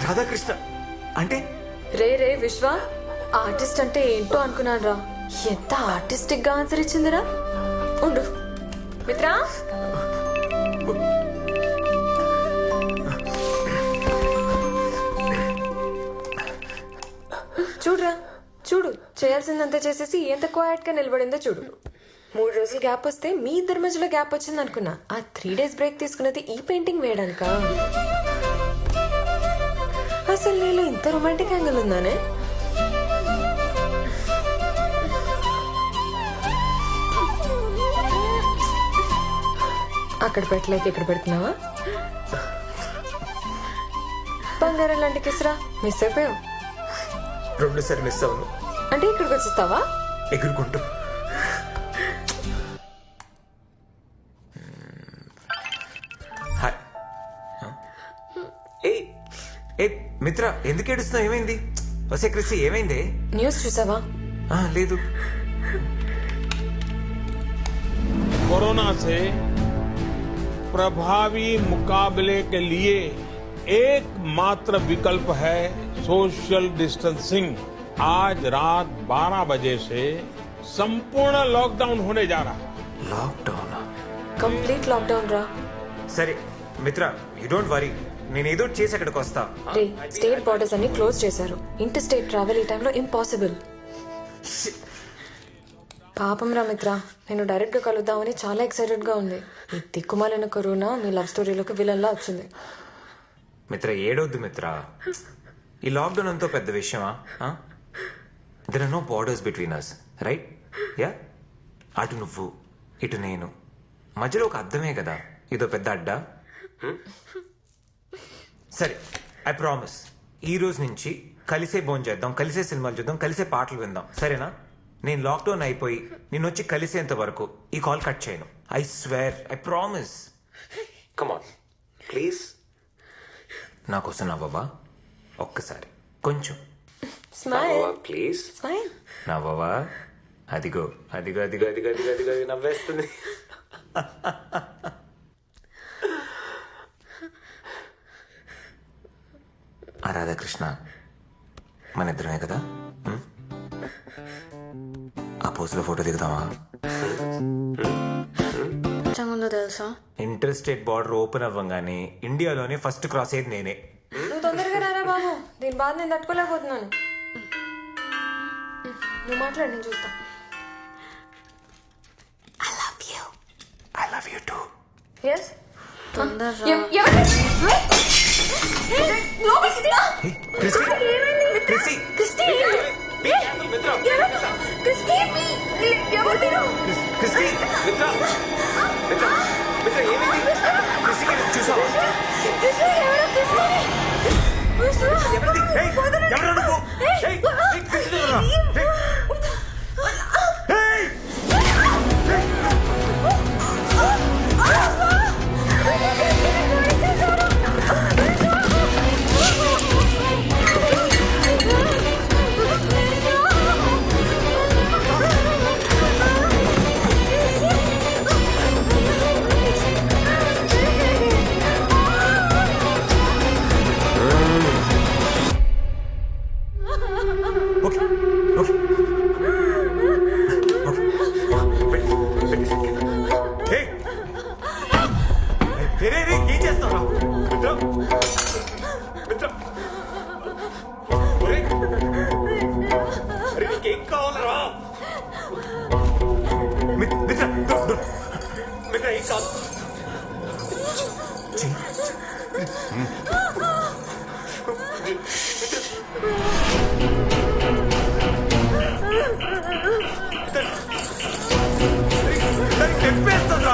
రాధాకృష్ణ అంటే? రే రే విశ్వ, ఆర్టిస్ట్ అంటే ఏంటో అనుకున్నాను రా. ఎంత ఆర్టిస్టిక్ గా ఆన్సర్ ఇచ్చిందిరా. ఉండు మిత్రా. చూడురా, చూడు, చేయాల్సిందంతా చేసేసి ఎంత క్వైట్ గా నిలబడిందో చూడు. 3 రోజులు గ్యాప్ వస్తే మీ ఇద్దరి మధ్యలో గ్యాప్ వచ్చింది అనుకున్నా. ఆ 3 days బ్రేక్ తీసుకున్నది ఈ పెయింటింగ్ వేయడానికా? అసలు నీలో ఇంత రొమాంటిక్ యాంగిల్ ఉందానే? అక్కడ పెట్టలేక ఇక్కడ పెడుతున్నావా? బంగారం లాంటి కిస్రా మిస్ అయిపోయావు. 2 సార్లు మిస్ అవును. అంటే ఇక్కడికి వచ్చిస్తావా ఎగురుకుంటూ? హాయ్. ఏ మిత్ర, ఎందుకు ఏడుస్తున్నావు? ఏమైంది? వసే క్రిస్టి, ఏమైంది? న్యూస్ చూసావా? లేదు. कोरोना से प्रभावी मुकाबले के लिए एकमात्र विकल्प है सोशल डिस्टेंसिंग. आज रात 12 बजे से संपूर्ण लॉकडाउन होने जा रहा है. లాక్డౌన్? కంప్లీట్ లాక్డౌన్ రా. సరే మిత్ర, యూ డోంట్ వరీ, నేను ఏదో చేసి అక్కడికి వస్తా. రే, స్టేట్ బార్డర్స్ అన్ని క్లోజ్ చేశారు. ఇంటర్ స్టేట్ ట్రావెల్ ఈ టైంలో ఇంపాసిబుల్. పాపం రా మిత్ర, నేను డైరెక్ట్గా కలుద్దామని చాలా ఎక్సైటెడ్గా ఉంది. ఈ తిక్కుమాలిన కరోనా మీ లవ్ స్టోరీలోకి విలన్లా వచ్చింది. మిత్ర ఏడొద్దు మిత్ర, ఈ లాక్డౌన్ అంతా పెద్ద విషయమా? There are no borders between us, right? Yeah, అటు నువ్వు ఇటు నేను, మధ్యలో ఒక అర్థమే కదా, ఇదో పెద్ద అడ్డా. సరే, ఐ ప్రామిస్, ఈ రోజు నుంచి కలిసే భోజనం చేద్దాం, కలిసే సినిమాలు చూద్దాం, కలిసే పాటలు విందాం, సరేనా? నేను లాక్డౌన్ అయిపోయి నేను వచ్చి కలిసేంత వరకు ఈ కాల్ కట్ చేయను. I swear, I promise. Come on please, నా కోసం నవ్వవా ఒక్కసారి, కొంచెం స్మైల్ ప్లీజ్, స్మైల్. నవ్వవా? అదిగో అదిగో అదిగో అదిగో అదిగో అదిగో నవ్వేస్తుంది. ఆ రాధాకృష్ణ మన ఇద్దరమే కదా? ఆ పోస్ట్లో ఫోటో దిగుదామా? ఉందో తెలుసా? ఇంటర్స్టేట్ బార్డర్ ఓపెన్ అవ్వగానే ఇండియాలోనే ఫస్ట్ క్రాస్ అయ్యేది నేనే. నువ్వు తొందరగా రారా బాబు, దీని బాధ నేను తట్టుకోలేకపోతున్నాను. నువ్వు మాట్లాడి, నేను చూస్తా. I love you too. Yes తొందరగా. ఏం చేస్తావా? నీకేం కావాలరా? మిత్ర ఏం కాదు. చెప్పేస్తుందా?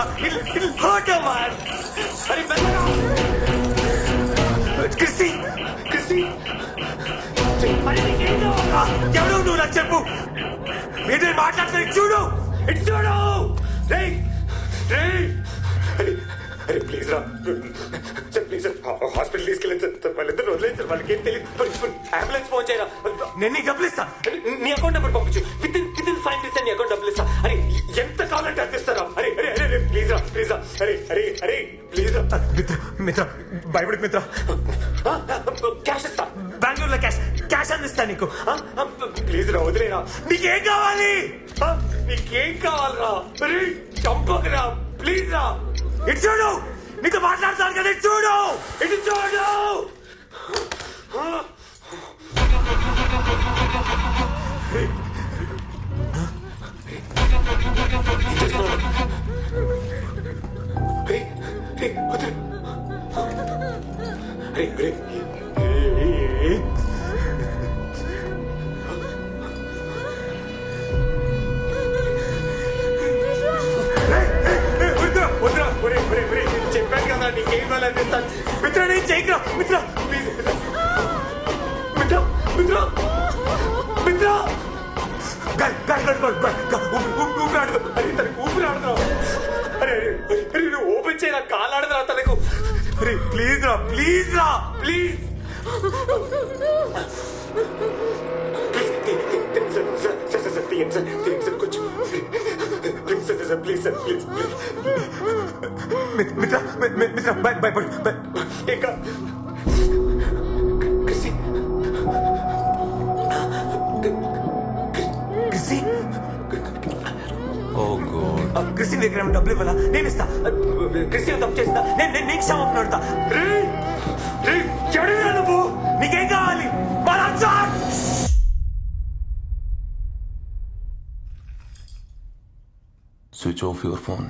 క్రిస్టి, క్రిస్టి, ఎవరు నువ్వు? నాకు చెప్పు. మీరు మాట్లాడుతున్నా, చూడు, ఇటు చూడు. అరే ప్లీజ్ రా సార్, ప్లీజ్ సార్, హాస్పిటల్ తీసుకెళ్ళండి సార్. వాళ్ళిద్దరు వదిలేదు సార్, వాళ్ళకి ఏం తెలియదు. అంబులెన్స్ ఫోన్ చేయరా? నేను నీకు డబ్బులు ఇస్తా. నీ అకౌంట్ నెంబర్ పంపించు. విత్ ఇన్ 5 minutes నీ అకౌంట్ డబ్బులు ఇస్తా. అరే ఎంత కావాలంటే అందిస్తారా? అరే అరే అరే ప్లీజ్ రా, ప్లీజ్ రా. అరే అరే అరే ప్లీజ్ రా. మిత్ర మిత్ర భయపడికి మిత్ర, క్యాష్ ఇస్తా. బెంగళూరులో క్యాష్ అందిస్తా నీకు. ప్లీజ్ రా, వదిలేరా. నీకేం కావాలి? నీకేం కావాలరా? అరే చంపకరా, ప్లీజ్ రా. ఇటు చూడు, నీతో మాట్లాడతాను కదా, ఇటు చూడు, ఇటు చూడు. చెప్పాను కదా నీకేం కావాలనిపిస్తాను. మిత్ర నేను చేయకురా. మిత్ర ప్లీజ్, మిత్ర మిత్ర మిత్ర ఊపిరాడదు. అరే తనకు ఊపిరాడదురా. అరే అరే నువ్వు ఓపెన్ చేయరా, కాలాడదురా తనకు. అరే ప్లీజ్ రా, ప్లీజ్ రా, ప్లీజ్. కొంచెం please sir, please sir, please please. మిత్ర మిత్ర భయపడు ఇంకా. క్రిస్టి దగ్గర డబ్బులు ఇవ్వాలా? నేను ఇస్తా. క్రిస్టి తప్పు చేస్తా, నేను నీకు క్షమాపణ పెడతా. ఎవడైనా నువ్వు, నీకేం కావాలి? Switch off your phone.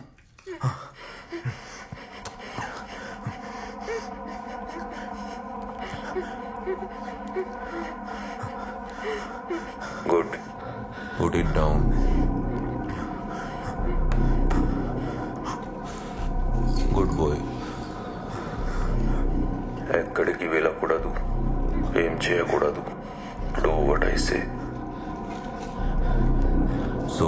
Good, put it down. Good boy. ఎక్కడికి వెళ్ళకూడదు, ఏం చేయకూడదు. Do what I say. So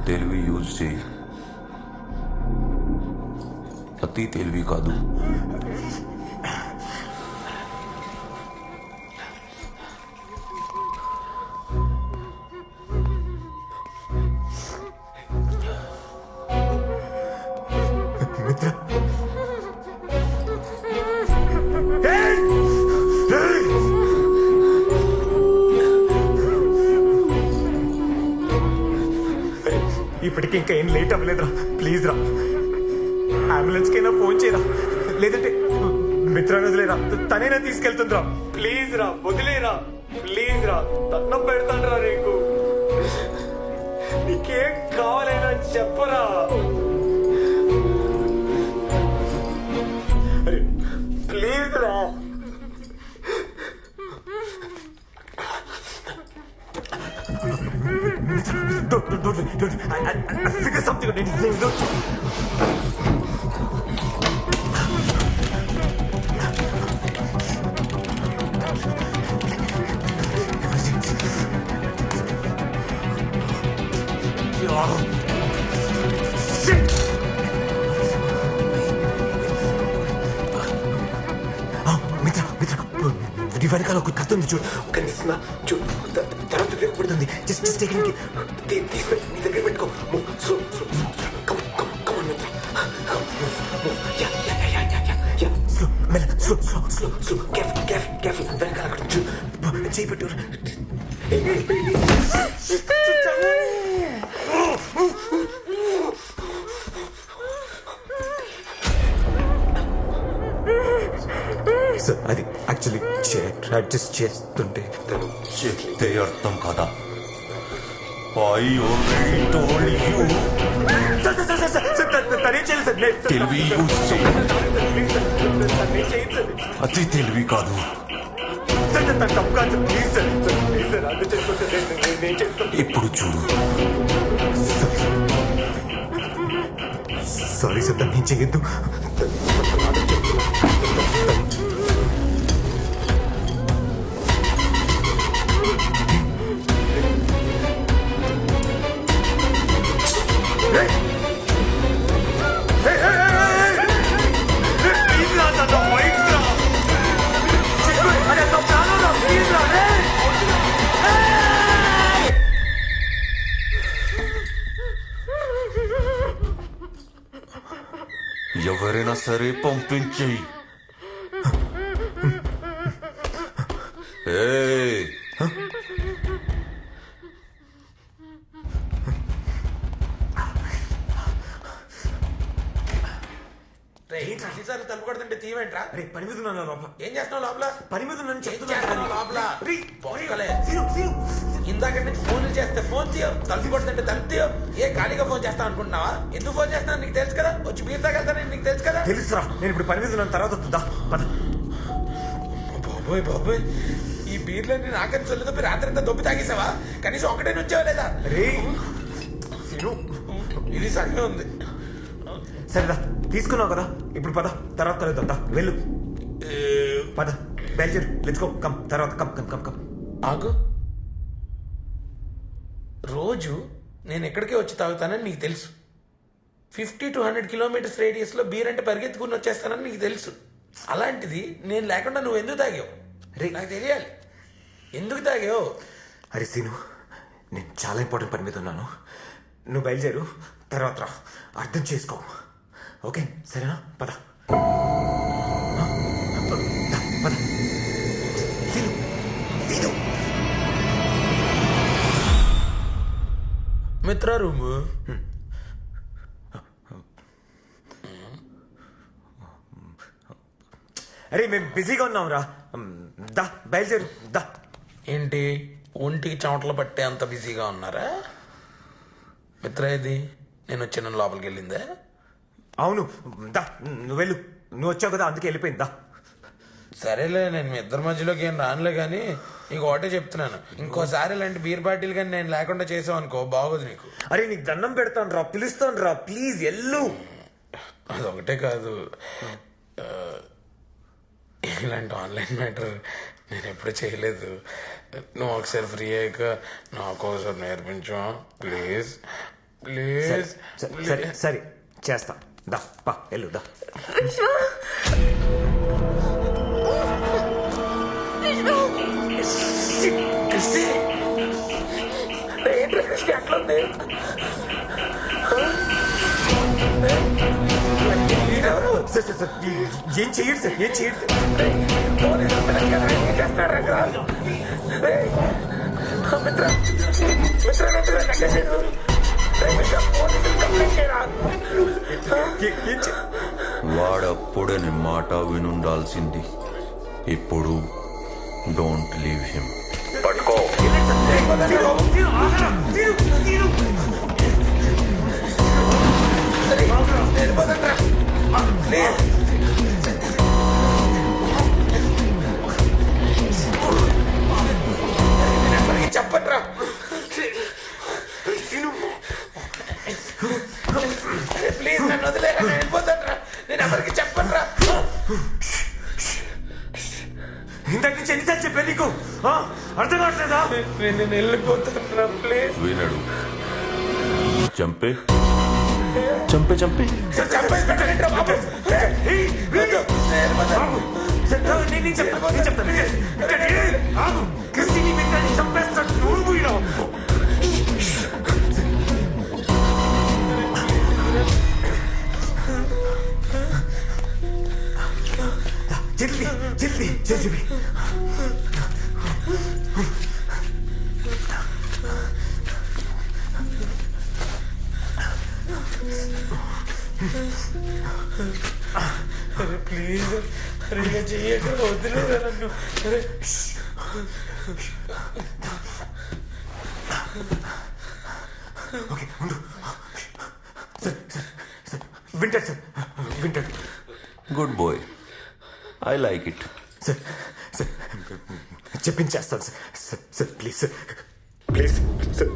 తెలివి యూజ్ చేయి, అతి తెలివి కాదు. ఇప్పటికి ఇంకా ఏం లేట్ అవ్వలేదురా, ప్లీజ్ రా. అంబులెన్స్ కైనా ఫోన్ చేయరా, లేదంటే మిత్రాన్ని వదిలేరా, తనైనా తీసుకెళ్తుందిరా. ప్లీజ్ రా, వదిలేరా, ప్లీజ్ రా, తన్నం పెడతాను రా. నీకు నీకేం కావాలైనా చెప్పరా. ప్లీజ్ రా. Don't. I figure something out. Don't. మిత్ర వెనకాల ఒక కథ ఉంది చూడు, కనిపిస్తుందా చూడు, తర్వాత పడుతుంది. జస్ట్ టేక్ తీసుకొని నీ దగ్గర పెట్టుకో. స్లో వెనకాల అక్కడ చూడు, చేయి పెట్టు. సార్ అది యాక్చువల్లీ అడ్జస్ట్ చేస్తుంటే తను చెప్తే అర్థం కదా. I already told you. తనేం చేయలేదు సార్. తెలివి యూజ్ చేయి, అతి తెలివి కాదు. తప్పు కాదు ప్లీజ్ సార్. ప్లీజ్ సార్, అర్థం చేసుకోండి, నేను చేస్తాను. ఇప్పుడు చూడు. సారీ సార్, తను నేను చేయొద్దు. ఎవరైనా సరే పంపించేయి. ఎన్నిసార్లు తలుపు కొడుతుంటే తీవేంట్రా? పని మీద ఉన్నాను లోపల. ఏం చేస్తున్నావు లోపల? పని మీద ఉన్నాను చెప్తున్నాను లోపల. ఇందాక నుంచి ఫోన్లు చేస్తే ఫోన్ తీయవు, తలుపు కొడుతుంటే తలుపు తీయవు. ఏ ఖాళీగా ఫోన్ చేస్తావు అనుకుంటున్నావా? ఎందుకు ఫోన్ చేస్తాను నీకు తెలుసు కదా. వచ్చి బీర్ తాగెళ్తానని నీకు తెలుసు కదా. తెలుసురా, నేను ఇప్పుడు పని మీద ఉన్నాను, తర్వాత వస్తుందా. బాబోయ్, ఈ బీర్లన్నీ నాకని చొల్లు దొప్పి రాత్రి అంతా దొప్పి తాగేసావా? కనీసం ఒకటే నుంచేవా లేదా? ఇది సగమే ఉంది. సరేదా, తీసుకున్నావు కదా, ఇప్పుడు పద, తర్వాత కలుద్దాం. వెళ్ళు, పద, బయలుదేరు. Let's go. కమ్, తర్వాత కమ్. ఆగు. రోజు నేను ఎక్కడికే వచ్చి తాగుతానని నీకు తెలుసు. 50 to 100 kilometers రేడియస్లో బీర్ అంటే పరిగెత్తుకుని వచ్చేస్తానని నీకు తెలుసు. అలాంటిది నేను లేకుండా నువ్వు ఎందుకు తాగావు? నాకు తెలియాలి, ఎందుకు తాగావు? అరే సీను, నేను చాలా ఇంపార్టెంట్ పని మీద ఉన్నాను. నువ్వు బయలుదేరు, తర్వాత రా. అర్థం చేసుకో, ఓకే? సరేనా? పద. మిత్ర రూము. అరే మేము బిజీగా ఉన్నాం రా. దా, బయలుదేరు దా. ఏంటి ఒంటికి చెమటలు పట్టే అంత బిజీగా ఉన్నారా? మిత్ర ఏది? నేను వచ్చిన లోపలికి వెళ్ళిందే. అవును, దా నువ్వు వెళ్ళు. నువ్వు వచ్చావు కదా అందుకే వెళ్ళిపోయిందా. సరేలే, నేను మీ ఇద్దరి మధ్యలోకి ఏం రానులే, కానీ నీకు ఒకటే చెప్తున్నాను, ఇంకోసారి ఇలాంటి బీర్ పార్టీలు కానీ నేను లేకుండా చేసావు అనుకో బాగోదు నీకు. అరే నీకు దండం పెడతాను రా, పిలుస్తాను రా, ప్లీజ్ ఎల్లు. అదొకటే కాదు, ఇలాంటి ఆన్లైన్ మ్యాటర్ నేను ఎప్పుడు చేయలేదు. నువ్వు ఒకసారి ఫ్రీ అయ్యాక నాకు ఒకసారి నేర్పించు ప్లీజ్ ప్లీజ్. సరే సరే చేస్తా, దా పా వెళ్ళు దా. ఏం చెయ్యడు సార్, ఏం చెయ్యడు వాడప్పుడే నీ మాట వినుండాల్సింది. ఇప్పుడు డోంట్ లీవ్ హిమ్. పట్టుకో. చెప్పట్రా ప్లీజ్, నన్ను వదిలేరా, నేను వెళ్ళిపోతాను. నేను ఎవరికి చెప్పట్రా. ఇంతకు నుంచి ఎన్నిసార్లు చెప్పే నీకు అర్థం కావట్లేదా? నేను వెళ్ళిపోతాను ప్లీజ్. వినడు. చంపే చంపే చంపే జల్దీ జల్దీ జల్దీ. అరే ప్లీజ్, అరే ఇలా చెయ్యక, వదిలేరా నన్ను. అరే ఓకే ఉండు. సార్ సార్ సార్ వింటాడు సార్, వింటాడు. Good boy, I like it. Sir sir చెప్పించేస్తాను sir. Sir sir please sir, please sir,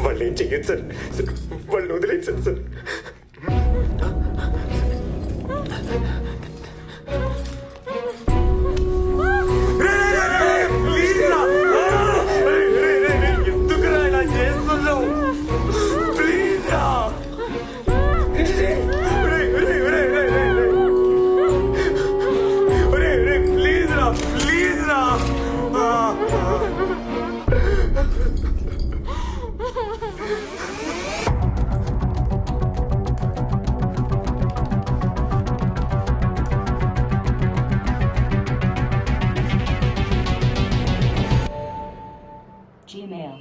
వాళ్ళు ఏం చెయ్యదు సార్. సార్ వాళ్ళు వదిలేదు సార్. సార్ ఎందుకురా ఇలా చేస్తున్నావు? ప్లీజ్ రా, ప్లీజ్ రా, ప్లీజ్ రా. Gmail.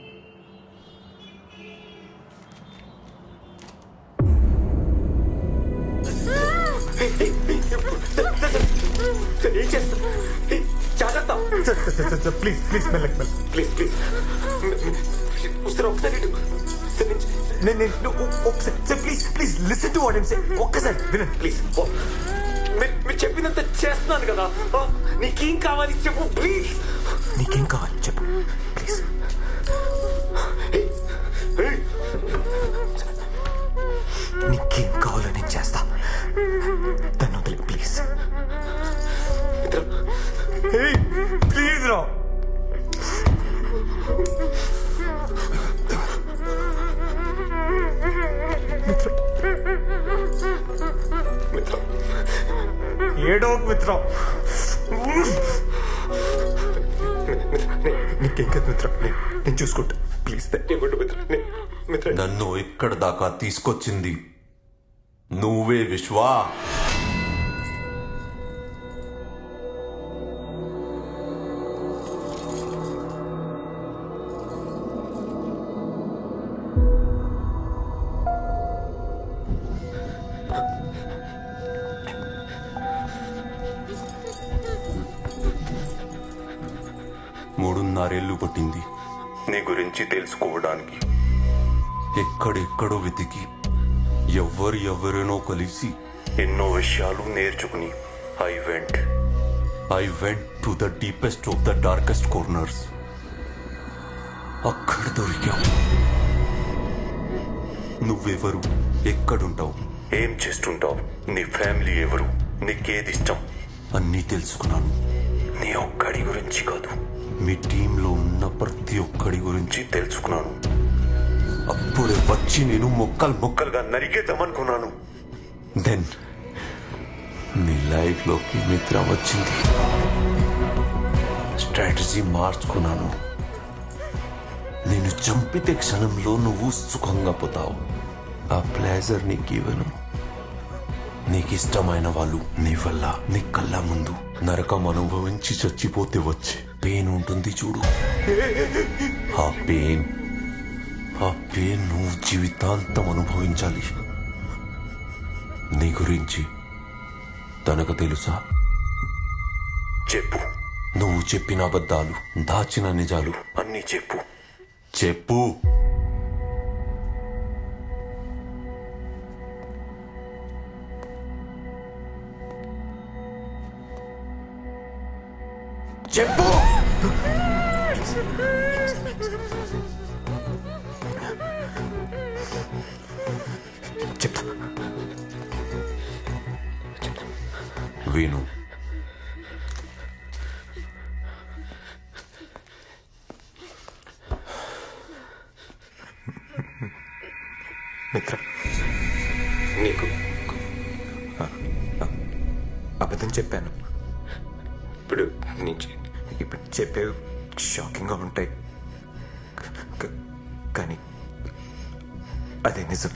సార్ ఏం చేస్తా? జాగ్రత్త sir. Sir sir sir please please మెల్లకి మెల్ల, ప్లీజ్ ప్లీజ్. సార్ ఒకసారి నేను ఒకసారి sir please please listen to what I'm saying. ఒక్కసారి వినండి ప్లీజ్. మీరు చెప్పినంత చేస్తున్నాను కదా. నీకేం కావాలి చెప్పు ప్లీజ్. నీకేం కావాలి చెప్పు ప్లీజ్. నీకేం కావాలో నేను చేస్తా. తను వదిలే ప్లీజ్. ప్లీజ్ రా. మిత్ర ఏడో మిత్ర, నీకేం కదా మిత్ర, నేను చూసుకుంటా ప్లీజ్. మిత్ర నన్ను ఇక్కడ దాకా తీసుకొచ్చింది నువ్వే విశ్వా. మూడున్నరేళ్లు పట్టింది నీ గురించి తెలుసుకోవడానికి. ఎక్కడెక్కడో వెతికి ఎవరెనో కలిసి ఎన్నో విషయాలు నేర్చుకుని I went to the deepest of the darkest corners. అక్కడ దొరికావు. నువ్వెవరు, ఎక్కడుంటావు, ఏం చేస్తుంటావు, నీ ఫ్యామిలీ ఎవరు, నీకేది ఇష్టం అన్నీ తెలుసుకున్నాను. నీ ఒక్కడి గురించి కాదు, మీ టీంలో ఉన్న ప్రతి ఒక్కడి గురించి తెలుసుకున్నాను. అప్పుడే వచ్చి నేను మొక్కలుగా నరికేద్దామనుకున్నాను. దెన్ నీ లైఫ్లోకి మిత్ర వచ్చింది. స్ట్రాటజీ మార్చుకున్నాను. నేను చంపితే క్షణంలో నువ్వు సుఖంగా పోతావు. ఆ ప్లేజర్ నీకు ఇవ్వను. నీకు ఇష్టమైన వాళ్ళు నీ వల్ల నీ కళ్ళ ముందు నరకం అనుభవించి చచ్చిపోతే వచ్చే పెయిన్ ఉంటుంది చూడు. ఆ పెయిన్ నువ్వు జీవితాంతం అనుభవించాలి. నీ గురించి తనకు తెలుసా? చెప్పు. నువ్వు చెప్పిన అబద్ధాలు, దాచిన నిజాలు అన్నీ చెప్పు. చెప్పు. చెప్పు. చెప్తా. విను. మిత్ర, నీకు అబద్ధం చెప్పాను. ఇప్పుడు చెప్పేవి షాకింగ్గా ఉంటాయి, కానీ అదే నిజం.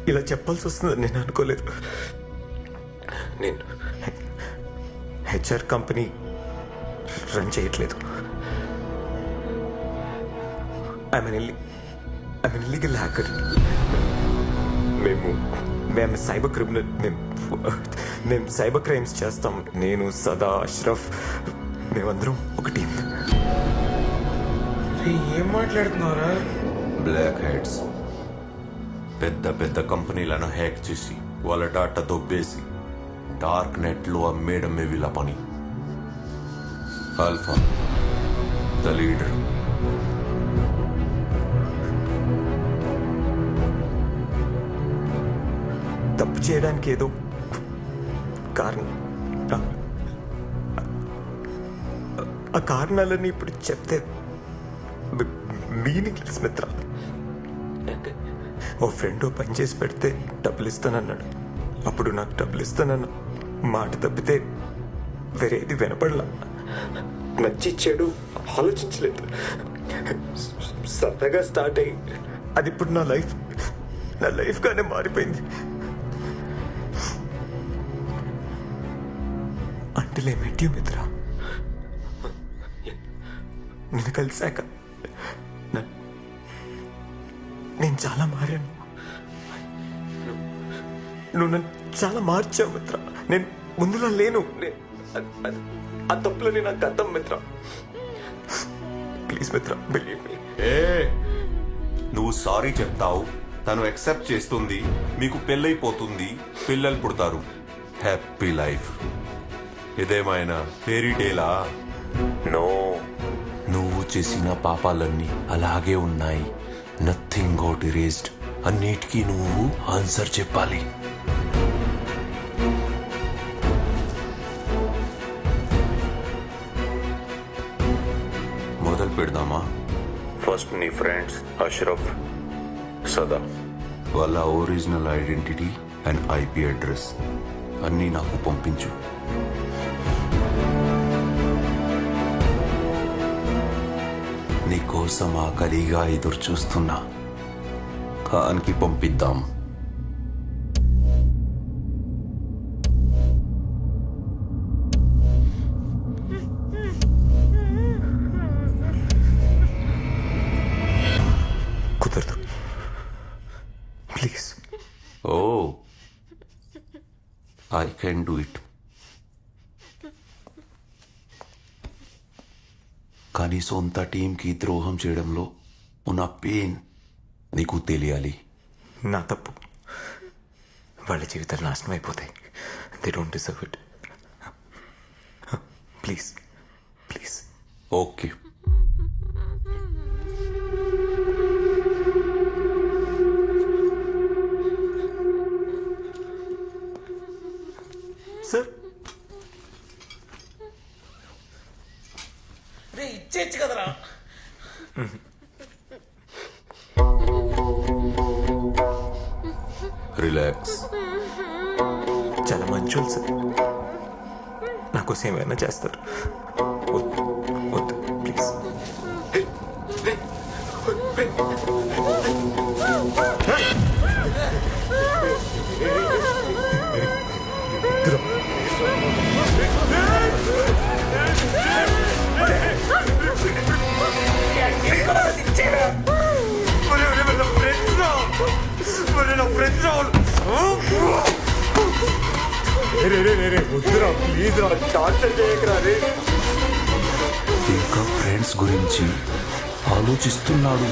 ఇలా చెప్పాల్సి వస్తుందని నేను అనుకోలేదు. నేను హెచ్ఆర్ కంపెనీ రన్ చేయట్లేదు. I'm illegal hacker. మేము సైబర్ క్రిమినల్. మేము సైబర్ క్రైమ్స్ చేస్తాం. నేను, సదా, అష్రఫ్, మేమందరం ఒక టీం. ఏం మాట్లాడుతున్నారా? బ్లాక్ హెడ్స్ పెద్ద పెద్ద కంపెనీలను హ్యాక్ చేసి వాళ్ళ డాటా దొబ్బేసి డార్క్ నెట్లో అమ్మేయడమే వీళ్ళ పని. Alpha the leader. తప్పు చేయడానికి ఏదో కారణం. ఆ కారణాలని ఇప్పుడు చెప్తే మీనింగ్లెస్ మిత్ర. ఓ ఫ్రెండ్ పని చేసి పెడితే డబ్బులు ఇస్తానన్నాడు. అప్పుడు నాకు డబ్బులు ఇస్తానన్న మాట తప్పితే వేరేది వినపడలా. నచ్చి చెడు ఆలోచించలేదు. సరదాగా స్టార్ట్ అయ్యి అది ఇప్పుడు నా లైఫ్గానే మారిపోయింది. అంటిల్ ఐ మెట్ యు మిత్ర. నేను కలిసాక నేను చాలా మారాను. నువ్వు నన్ను చాలా మార్చావు మిత్ర. నేను ముందులా లేను. ఆ తప్పులని నాకు అర్థం మిత్ర. ప్లీజ్ మిత్ర, బిలీవ్ మీ. నువ్వు సారీ చెప్తావు, తను యాక్సెప్ట్ చేస్తుంది, మీకు పెళ్ళైపోతుంది, పిల్లలు పుడతారు, హ్యాపీ లైఫ్. ఇదేమైనా ఫెయిరీ టేలా? నో. నువ్వు చేసిన పాపాలన్నీ అలాగే ఉన్నాయి. Nothing got erased. అన్నిటికీ నువ్వు ఆన్సర్ చెప్పాలి. మొదలు పెడదామా? ఫస్ట్ నీ ఫ్రెండ్స్ అష్రఫ్, సదా, వాళ్ళ original identity and IP address అన్నీ నాకు పంపించు. నీకోసం ఆకలిగా ఎదురు చూస్తున్నా. ఖాన్కి పంపిద్దాం. కుదరదు, please. Oh, I can do it. కానీ సొంత టీంకి ద్రోహం చేయడంలో ఉన్న పెయిన్ నీకు తెలియాలి. నా తప్పు. వాళ్ళ జీవితాలు నాశనం అయిపోతాయి. They don't deserve it. Please please. Okay. Sir Ray ఇచ్చేచ్చు కదరా. రిలాక్స్. చాలా మంచోళ్ళు సార్. నాకోసం ఏమైనా చేస్తారు. వద్దు వద్దు ప్లీజ్. ఇంకా ఫ్రెండ్స్ గురించి ఆలోచిస్తున్నాడు.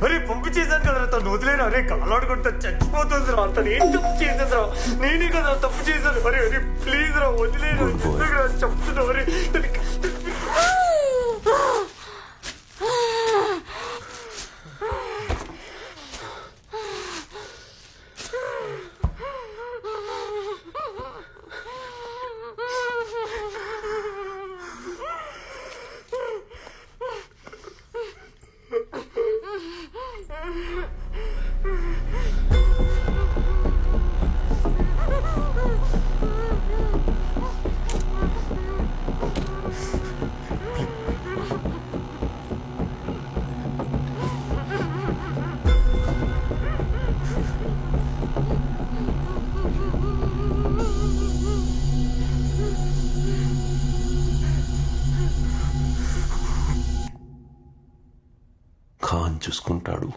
అరే పంపించేశాను కదా, తను వదిలేరా. అరే కాలాడుకుంటా చచ్చిపోతుంది రా. తను ఏం తప్పు చేసేది రా, నేనే కదా తప్పు చేశాను. అరే అరే ప్లీజ్ రా వదిలేరా, చెప్తున్నా. అరే ఖాన్ చూసుకుంటాడు.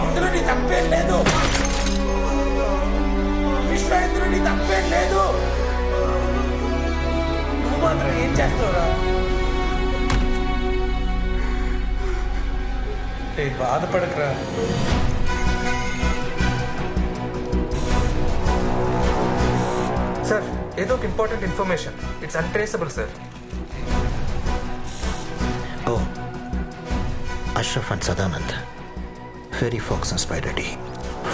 ఇందులో నీ తప్పేం లేదు. విశ్వ, ఇందులో నీ తప్పేం లేదు. నువ్వు మాత్రం ఏం చేస్తావురా? బాధపడకరా. సార్ ఏదో ఒక important information. It's untraceable sir. Oh Ashraf and Sadanand, Fairy Fox and Spider D,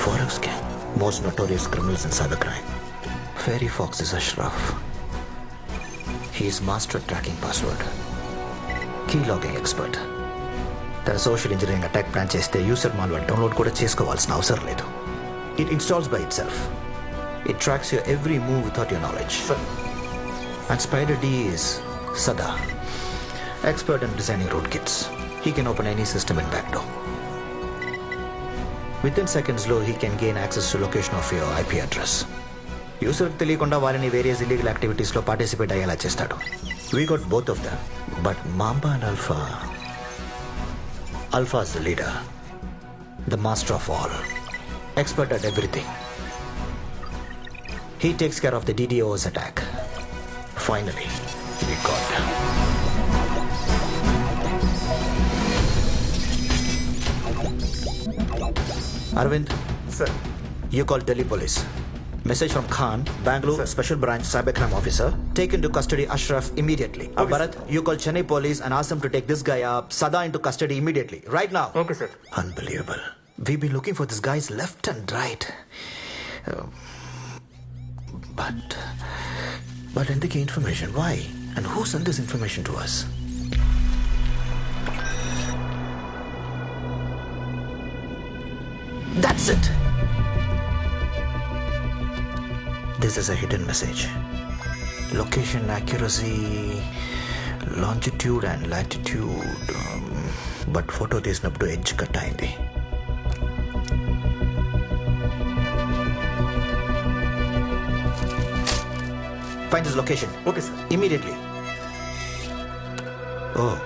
Forex gang, most notorious criminals in cybercrime. Fairy Fox is Ashraf. He is master at tracking password, key logging expert. తన social engineering attack plan చేస్తే user malware download కూడా చేసుకోవాల్సిన అవసరం లేదు. It installs by itself. It tracks your every move without your knowledge. And Spider D is Sada, expert in designing rootkits. He can open any system in backdoor. Within seconds, he can gain access to location of your IP address. User కి తెలియకుండా వారిని various illegal activities లో participate అయ్యేలా చేస్తాడు. We got both of them, but Mamba and Alpha is the leader, the master of all, expert at everything. He takes care of the DDoS attack. Finally, we got him. Arvind. Sir. You call Delhi police. Message from Khan, Bangalore, sir. Special branch cybercrime officer. Take into custody Ashraf immediately. Okay, Bharat, sir. You call Chennai police and ask them to take this guy up, Sada, into custody immediately. Right now. Okay, sir. Unbelievable. We've been looking for this guys left and right. But in the information, why? And who sent this information to us? That's it. This is a hidden message. Location accuracy, longitude and latitude. But photo తీసినప్పుడు edge cut అయింది. Find his location. Okay, sir. Immediately. Oh,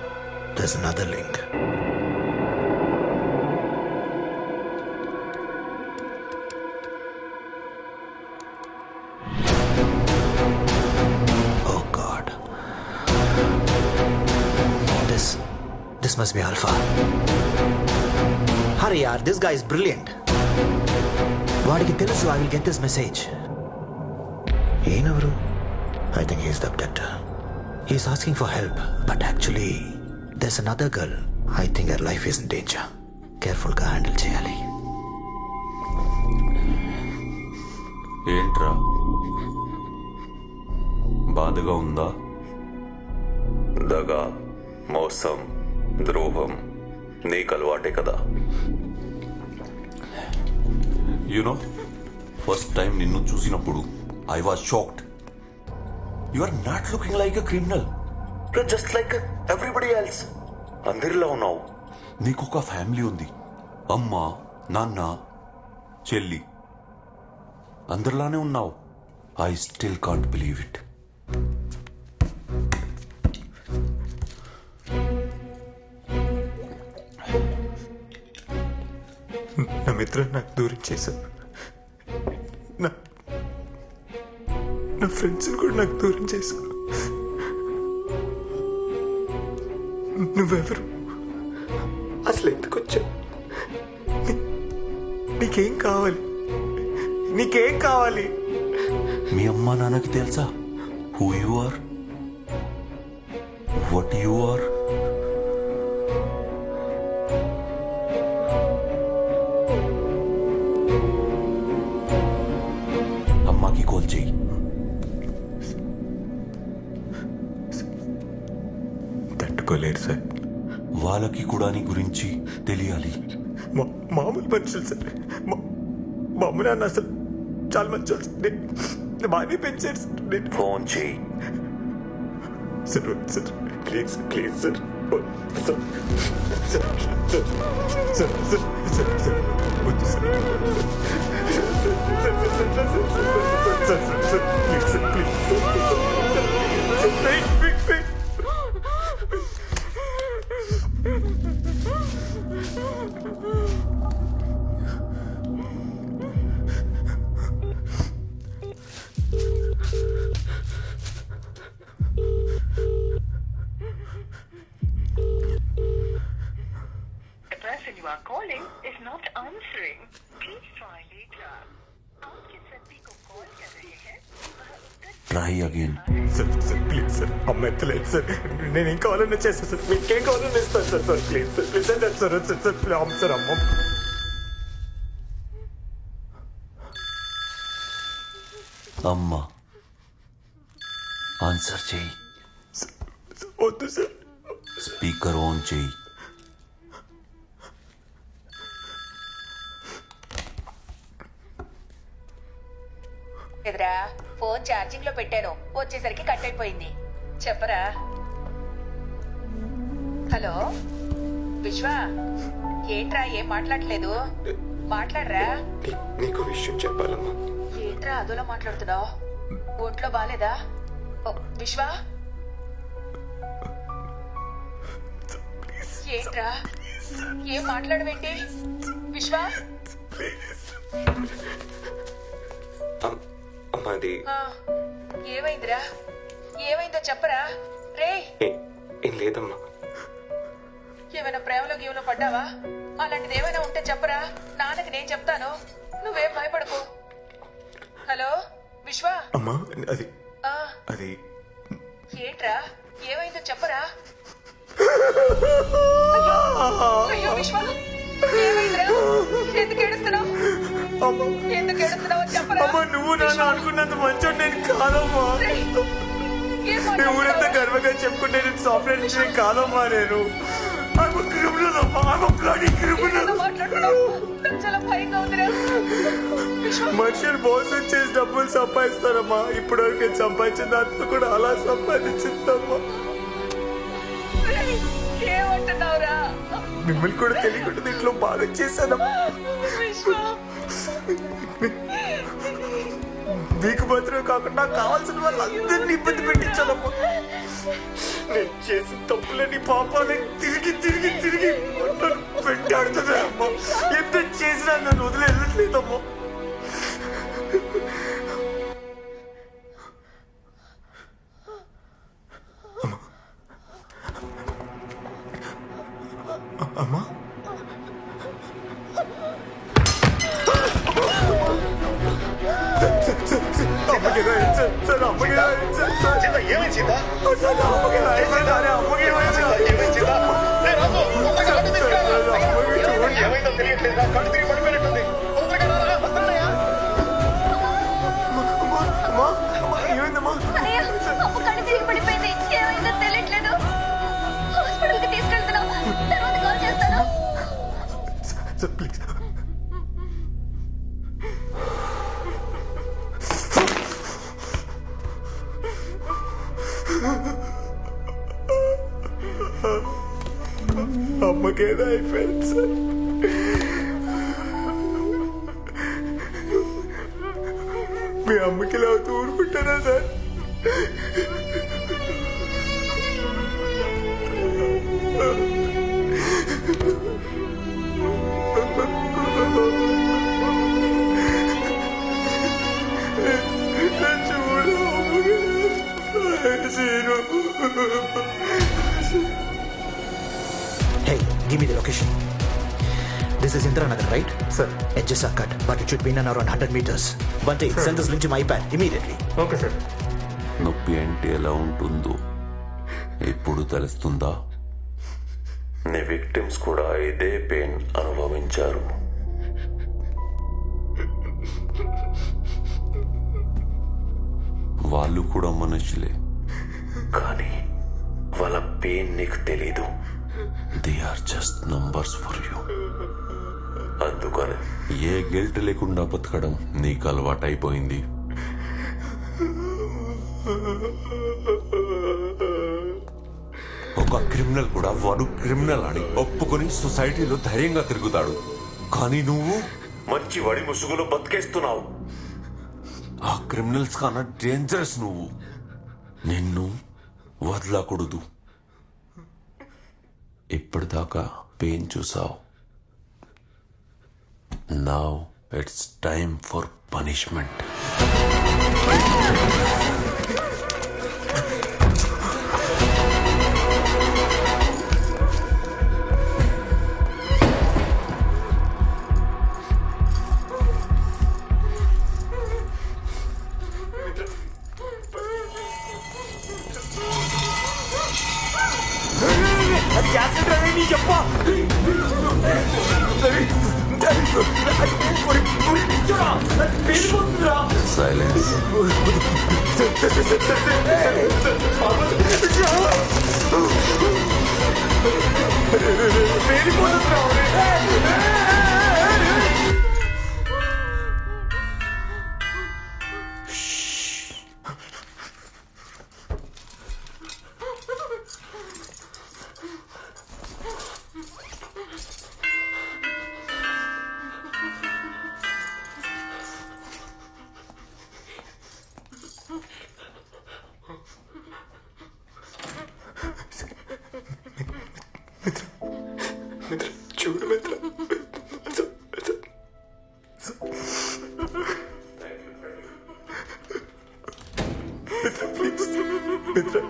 there's another link. Oh God. This must be Alpha. Hurry, yaar. This guy is brilliant. వాడికి తెలుసు I will get this message. Yenavaru? I think he's the abductor. He's asking for help, but actually, there's another girl. I think her life is in danger. Careful గా handle చేయాలి. ఏంట్రా బాధగా ఉందా? దగా, మోసం, ద్రోహం నీకు అలవాటే కదా. యునో ఫస్ట్ టైం నిన్ను చూసినప్పుడు I was shocked. You are not looking like a criminal, just like everybody else. అందరిలా ఉన్నావు. నీకు ఒక ఫ్యామిలీ ఉంది, అమ్మ, నాన్న, చెల్లి. అందరిలానే ఉన్నావు. I still can't believe it. నా మిత్రులు నాకు దూరం చేశారు. నా ఫ్రెండ్స్ని కూడా నాకు దూరం చేశారు. నువ్వెవరు? అసలు ఎందుకు వచ్చావు? నీకేం కావాలి? నీకేం కావాలి? మీ అమ్మా నాన్నకి తెలుసా who you are, what you are? అమ్మాకి కాల్ చేయి. తట్టుకోలేరు సార్. వాళ్ళకి కూడా నీ గురించి తెలియాలి. మామూలు మనుషులు సార్. మా అమ్మ నాన్న అసలు చాలా మంచి బాగానే పెంచారు సార్. ఫోన్ చేయి. Sir sir please please sir sir sir sir sir sir sir వద్దు sir sir sir please sir please you are calling is not answering. Please try later. आप किस व्यक्ति को कॉल कर रहे हैं? Try again. Sir sir please sir. అమ్మ ఎత్తలేదు సార్. నేను ఏం కావాలన్నా చేస్తాను సార్. మీకేం కావాలన్నా ఇస్తాను sir. Sir please sir please sir sir sir sir please అమ్మ సార్ అమ్మ. అమ్మ ఆన్సర్ చేయి. వద్దు సార్. స్పీకర్ ఆన్ చేయి. ఎదురా ఫోన్ ఛార్జింగ్ లో పెట్టాను, వచ్చేసరికి కట్ అయిపోయింది. చెప్పరా. హలో విశ్వ, ఏంట్రా ఏం మాట్లాడలేదు? మాట్లాడరా. నీకు విషయం చెప్పాలమ్మా. ఏంట్రా అదోలా మాట్లాడుతున్నావు? ఒంట్లో బాలేదా? విశ్వ ఏంట్రా ఏం మాట్లాడవేంటి? విశ్వ అమ్మాది ఏమైందిరా? ఏమైందో చెప్పరా. రే ఏం లేదమ్మా. ఏమైనా ప్రేమలో గీవలో పడ్డావా? అలాంటిది ఏమైనా ఉంటే చెప్పరా, నాన్నకి నేను చెప్తాను. నువ్వేం భయపడకు. హలో విశ్వ. అమ్మా అది అది ఏంట్రా ఏమైందో చెప్పరా. అయ్యో విశ్వ ఏమైందిరా? ఎందుకు ఏడుస్తున్నావు? ఎందుకు ఏడుస్తున్నావు చెప్పరా. నువ్వు నన్ను అనుకున్నంత మంచోడు నేను కాదమ్మా. ఊరంతా గర్వంగా చెప్పుకుంటే నేను సాఫ్ట్వేర్ ఇంజనీర్ కాదమ్మా. నేను criminal, Amma. I'm a bloody criminal. నాకు చాలా భయంగా ఉందిరా. మనుషులు మోసం చేసి డబ్బులు సంపాదిస్తారమ్మా. ఇప్పటి వరకు నేను సంపాదించిన దాంట్లో కూడా అలా సంపాదించిందమ్మా. ఏమంటున్నావురా? మిమ్మల్ని కూడా తెలియకుండా ఇంట్లో బాగా చేశానమ్మా. మీకు మాత్రమే కాకుండా కావాల్సిన వాళ్ళందరినీ ఇబ్బంది పెట్టించాలమ్మా. నేను చేసిన తప్పులని పాపాలని తిరిగి తిరిగి తిరిగి పెట్టాడుతున్నాయమ్మా. ఎంత చేసినా నన్ను వదిలి వెళ్ళట్లేదమ్మా. అమ్మా ఏమైందో తెలియట్లేదా? కళ్ళు తిరిగి పడిపోయినట్టుంది. తొందరగా రారా, వస్తానయ్యా. ఏమైందమ్మా? కళ్ళు తిరిగి పడిపోయింది. ఏమైందో తెలియట్లేదు. హాస్పిటల్కి తీసుకెళ్తున్నాం. తర్వాత కాల్ చేస్తాను. ప్లీజ్ అమ్మకేదో అయిపోయింది సార్. మీ అమ్మకి ఇలా ఊరుకుంటారా సార్? చూడు Hey, give me the location. This is Indiranagar, right? Sir. Edges are cut, but it should be in and around 100 meters. Bante, send this link to my iPad immediately. Okay sir. నొప్పి అంటే ఎలా ఉంటుందో ఇప్పుడు తెలుస్తుందా? నీ victims కూడా ఇదే pain అనుభవించారు. వాళ్ళు కూడా మనుషులే, కానీ వాళ్ళ పెయిన్ నీకు తెలీదు. They are just numbers for you. అందుకని ఏ గిల్ట్ లేకుండా బతకడం నీకు అలవాటైపోయింది. ఒక క్రిమినల్ కూడా వాడు క్రిమినల్ అని ఒప్పుకొని సొసైటీలో ధైర్యంగా తిరుగుతాడు. కానీ నువ్వు మంచి వాడి ముసుగులో బతికేస్తున్నావు. ఆ క్రిమినల్స్ కన్నా డేంజరస్ నువ్వు. నిన్ను వదలకూడదు. ఇప్పటిదాకా పెయిన్ చూసావు. Now it's time for punishment. Silence. చూడు మిత్ర, ప్లీజ్ మిత్ర.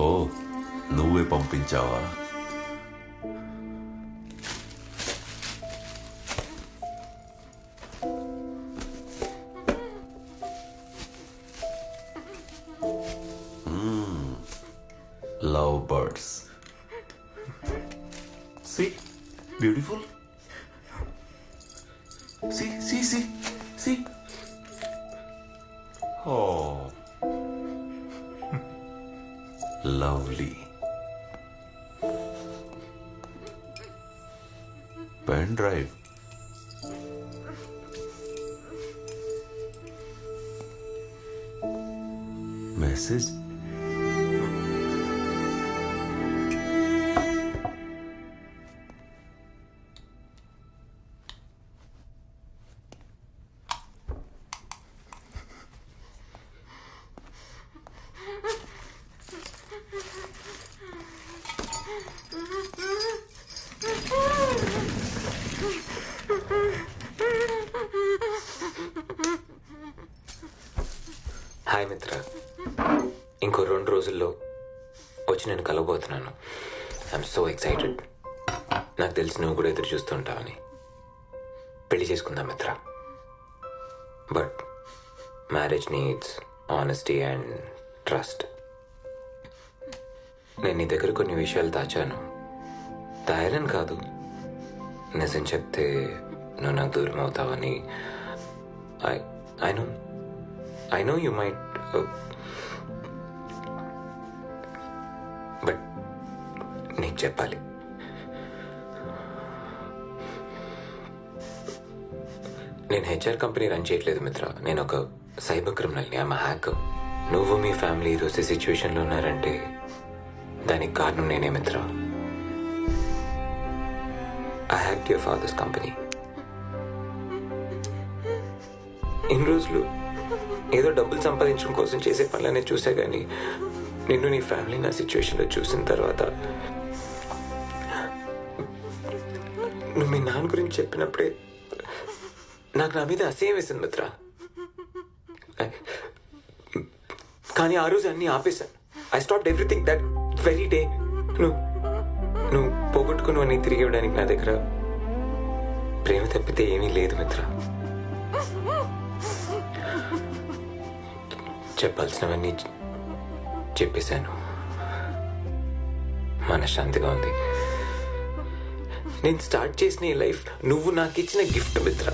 ఓ, నువ్వే పంపించావా? Love birds. See, beautiful. See. Oh. Lovely. Pen drive. Message. Hi మిత్ర, ఇంకో 2 రోజుల్లో వచ్చి నేను కలవబోతున్నాను. I'm so excited. నాకు తెలిసి నువ్వు కూడా ఎదురు చూస్తుంటావని. పెళ్లి చేసుకుందాం మిత్ర. But marriage needs honesty and trust. నేను నీ దగ్గర కొన్ని విషయాలు దాచాను. దాయాలని కాదు, నిజం చెప్తే నువ్వు నాకు దూరం అవుతావని. I know you might, but నీకు చెప్పాలి. నేను హెచ్ఆర్ కంపెనీ రన్ చేయట్లేదు మిత్ర. నేను ఒక సైబర్ క్రిమినల్ని. I'm hacker. నువ్వు మీ ఫ్యామిలీ ఈరోజు సిచ్యువేషన్లో ఉన్నారంటే దానికి కారణం నేనే మిత్ర. I hacked your father's company. ఇన్ని రోజులు ఏదో డబ్బులు సంపాదించడం కోసం చేసే పనులనే చూసా, కానీ నిన్ను నీ ఫ్యామిలీ నా సిచ్యువేషన్లో చూసిన తర్వాత నువ్వు మీ నాన్న గురించి చెప్పినప్పుడే నాకు నా మీద అసహ్యం వేసింది మిత్ర. కానీ ఆ రోజు అన్నీ ఆపేశాను. I stopped everything that very day. నువ్వు పోగొట్టుకుని తిరిగి ఇవ్వడానికి నా దగ్గర ప్రేమ తప్పితే ఏమీ లేదు మిత్ర. చెప్పాల్సినవన్నీ చెప్పేశాను. మనశ్శాంతిగా ఉంది. నేను స్టార్ట్ చేసిన ఈ లైఫ్ నువ్వు నాకు ఇచ్చిన గిఫ్ట్ మిత్ర.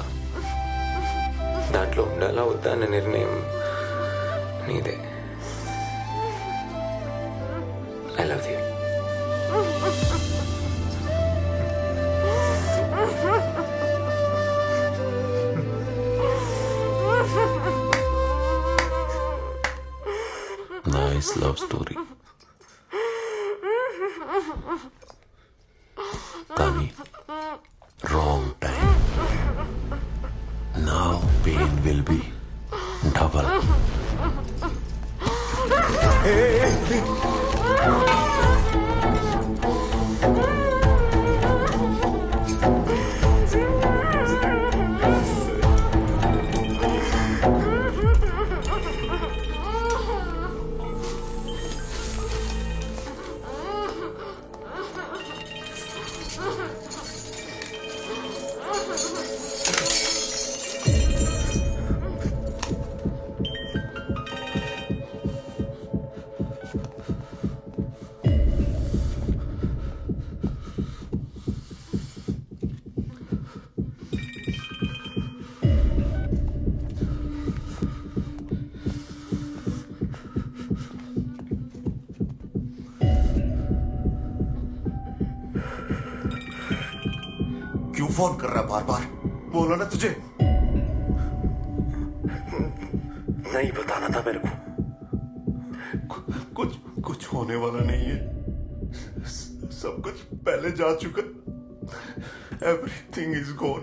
దాంట్లో ఉండాలా వద్దా అన్న నిర్ణయం నీదే. I love you. Nice love story. Kani, wrong time. Now pain will be double. क्यों फोन कर रहा बार बार? बोलो ना तुझे नहीं बताना था मेरे को. कुछ होने वाला नहीं है. सब कुछ पहले जा चुका. Everything is gone.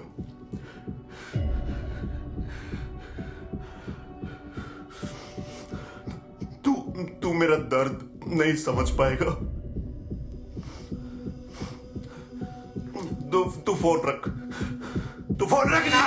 तू मेरा दर्द नहीं समझ पाएगा. तू फोन रख. तू फोन रख ना.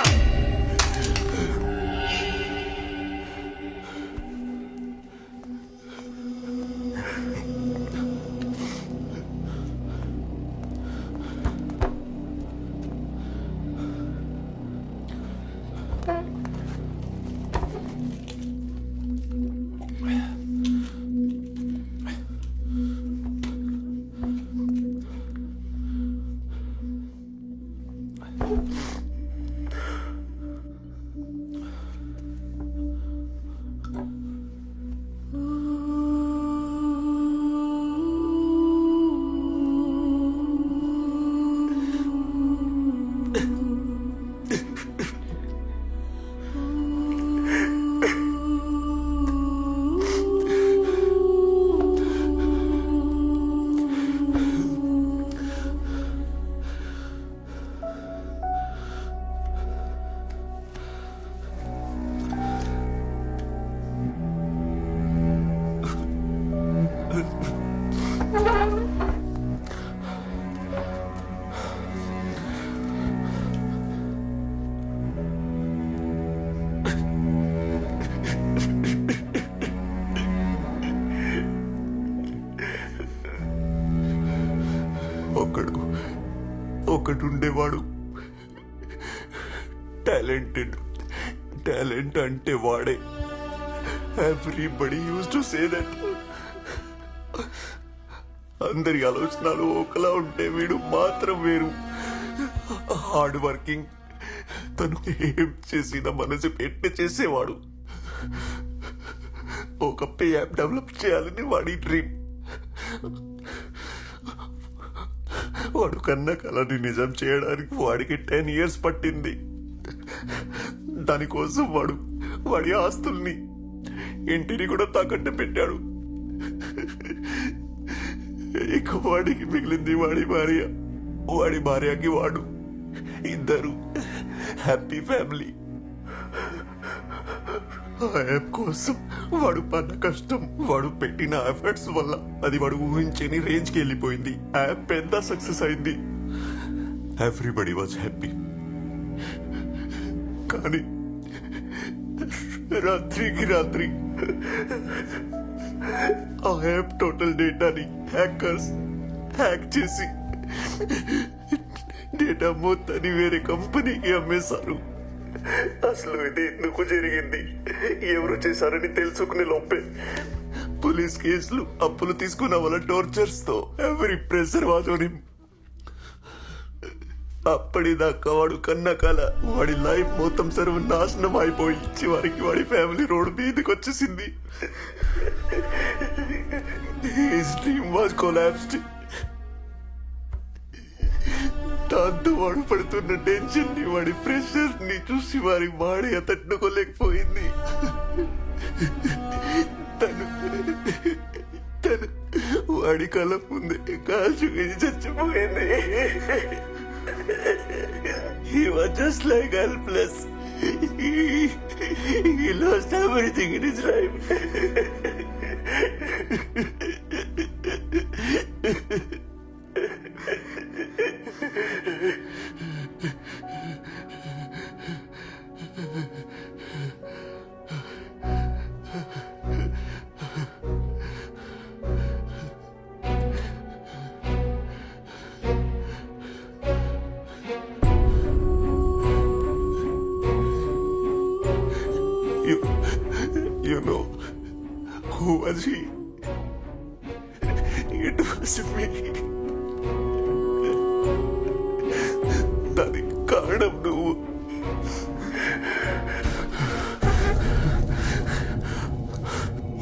ఒకటి ఉండేవాడు, టాలెంటెడ్. టాలెంట్ అంటే వాడే. Everybody use to say that. అందరి ఆలోచనలు ఒకలా ఉంటే వీడు మాత్రం వేరు. Hard working. తను ఏం చేసిన మనసు పెట్టి చేసేవాడు. ఒక పే యాప్ డెవలప్ చేయాలని వాడి డ్రీమ్. వాడు కన్న కళని నిజం చేయడానికి వాడికి 10 years పట్టింది. దానికోసం వాడి ఆస్తుల్ని, ఇంటిని కూడా తాకట్టు పెట్టాడు. ఇక వాడికి మిగిలింది వాడి భార్య, వాడి భార్యకి వాడు. ఇద్దరు హ్యాపీ ఫ్యామిలీ. ఆ యాప్ కోసం వాడు పడ్డ కష్టం, వాడు పెట్టిన ఎఫర్ట్స్ వల్ల అది వాడు ఊహించని రేంజ్కి వెళ్ళిపోయింది. యాప్ పెద్ద సక్సెస్ అయింది. Everybody was happy. కానీ రాత్రికి రాత్రి ఆ యాప్ టోటల్ డేటాని హ్యాకర్స్ హ్యాక్ చేసి డేటా మొత్తాన్ని వేరే కంపెనీకి అమ్మేశారు. అసలు ఇది ఎందుకు జరిగింది, ఎవరు చేశారని తెలుసుకునే లోపే పోలీస్ కేసులు, అప్పులు తీసుకున్న వాళ్ళ టోర్చర్స్ తో ఎవరి ప్రెషర్ వాదోని. అప్పటిదాకా వాడు కన్న కల, వాడి లైఫ్ మొత్తం సర్వనాశనం అయిపోయి చివరికి వాడి ఫ్యామిలీ రోడ్ మీదకి వచ్చేసింది. His dream was collapsed. దాంతో వాడు పడుతున్న టెన్షన్ ని, వాడి ప్రెషర్ ని చూసి వారి భార్య తట్టుకోలేకపోయింది. తను వాడి కళ్ళ ముందే కాల్చుకుని చచ్చిపోయింది. He was just like helpless. He lost everything in his life. You know who was he? It was me. దానికి కారణం నువ్వు.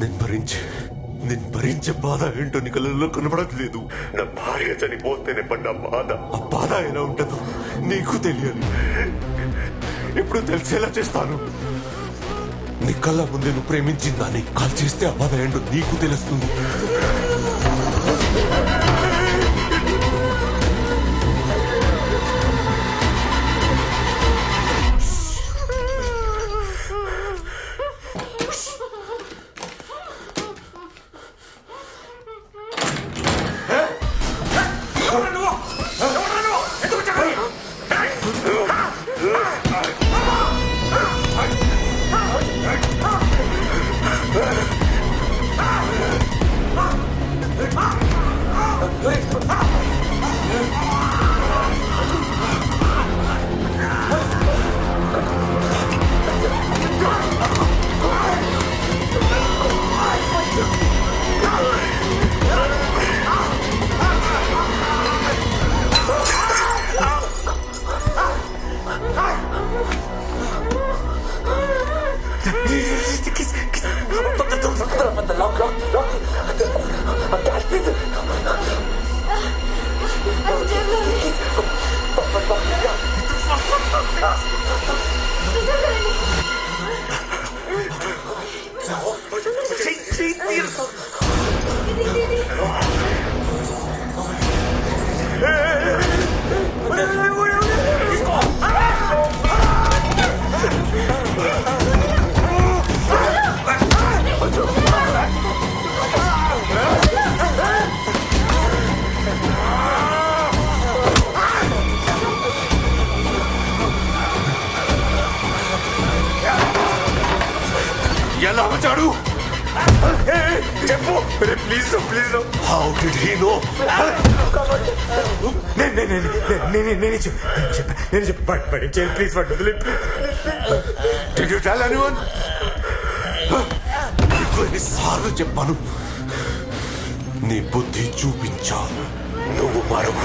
నేను భరించే బాధ ఏంటో నీ కళ్ళల్లో కనబడట్లేదు. నా భార్య చనిపోతేనే పడ్డ బాధ, ఆ బాధ ఎలా ఉంటుందో నీకు తెలియాలి. ఎప్పుడు తెలిసేలా చేస్తాను. నీ కళ్ళ ముందే నువ్వు ప్రేమించిందని కాల్ చేస్తే ఆ బాధ ఏంటో నీకు తెలుస్తుంది. ఎలా వచ్చాడు? చెప్పు please please. How did he know? నేను చెప్పాను please పడ్డు. Did you tell anyone? నీకు ఎన్నిసార్లు చెప్పాను, నీ బుద్ధి చూపించా. నువ్వు మారవు.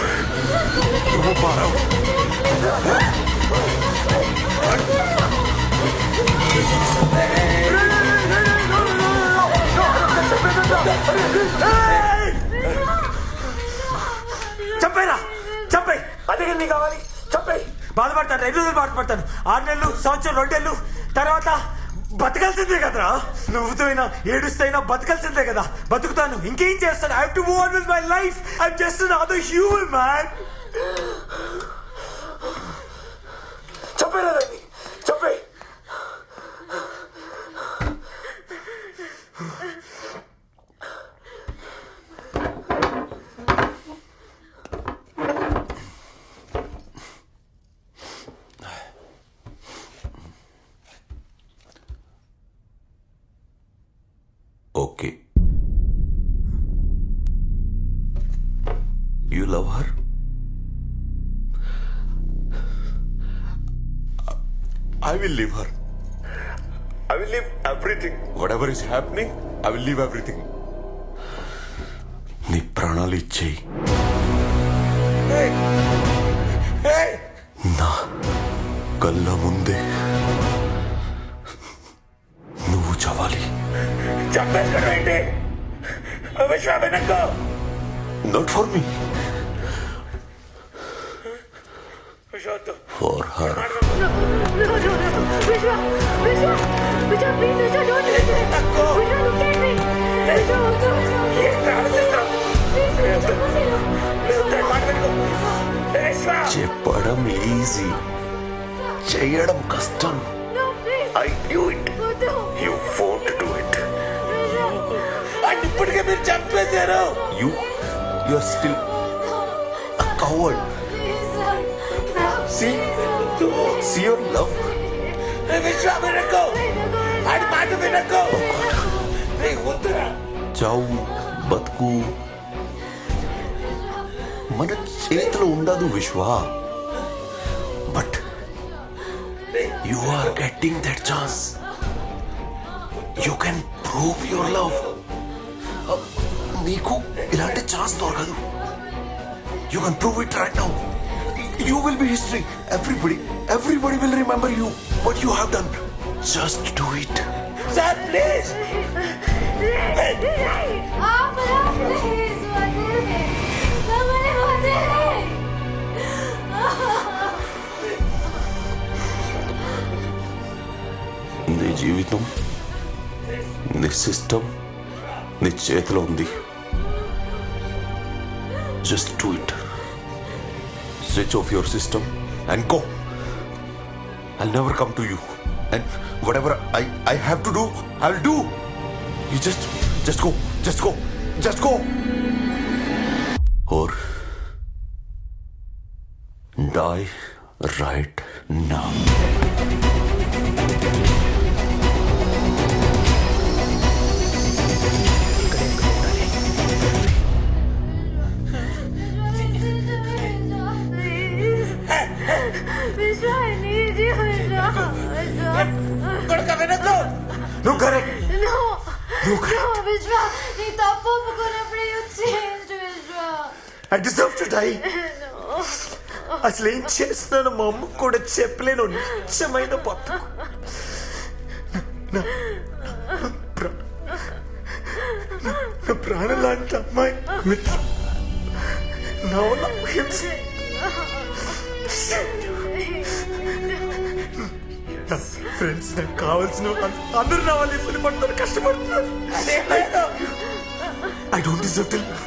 చంపేరా చంపే. అదే నీకు కావాలి. చంపే. బాధపడతాను, 5 రోజులు బాధపడతాను, 6 నెలలు, సంవత్సరం, 2 నెలలు తర్వాత బతకాల్సిందే కదరా. నువ్వుతో అయినా ఏడుస్తైనా బతకాల్సిందే కదా. బతుకుతాను, ఇంకేం చేస్తాను. I have to move on with my life. I am just another human man. చంపేరా దాన్ని, చంపే. Okay. You love her? I will leave her. I will leave everything. Whatever is happening, I will leave everything. నీ ప్రాణాలు ఇచ్చేయి. నా కళ్ళ ముందే నువ్వు చావాలి. చంపేస్తాడండి విశ్వామినకు. Not for me. విశ్వతో. For her. చెప్పడం ఈజీ, చేయడం కష్టం. I knew it. You won't do it. And ఇప్పటికే మీరు చంపేశారు. You're still a coward. See your love. విశ్వామినకు ఆడి మాట వినకు. చావు బతుకు మన చేతిలో ఉండదు Vishwa. But you are getting that chance. You can prove your love. నీకు ఇలాంటి ఛాన్స్ దొరకదు. You can prove it right now. You will be history. Everybody will remember you. What you have done. Just do it. Sir, please. నీ జీవితం, నీ system నీ చేతిలో ఉంది. Just do it. Switch off your system and go. I'll never come to you. And whatever I have to do, I'll do. You just go. Just go. Or die right now. నువ్వు correct. I deserve to die. అసలు ఏం చేస్తున్నాను మా అమ్మ కూడా చెప్పలేను. నిజమైన బతుకు. నా ప్రాణం లాంటి అమ్మాయి మిత్రం నా వల్ల హింస. ఫ్రెండ్స్, నాకు కావాల్సిన అందరూ నా వాళ్ళు ఇబ్బంది పడుతున్నారు, కష్టపడుతున్నారు. I don't deserve to live.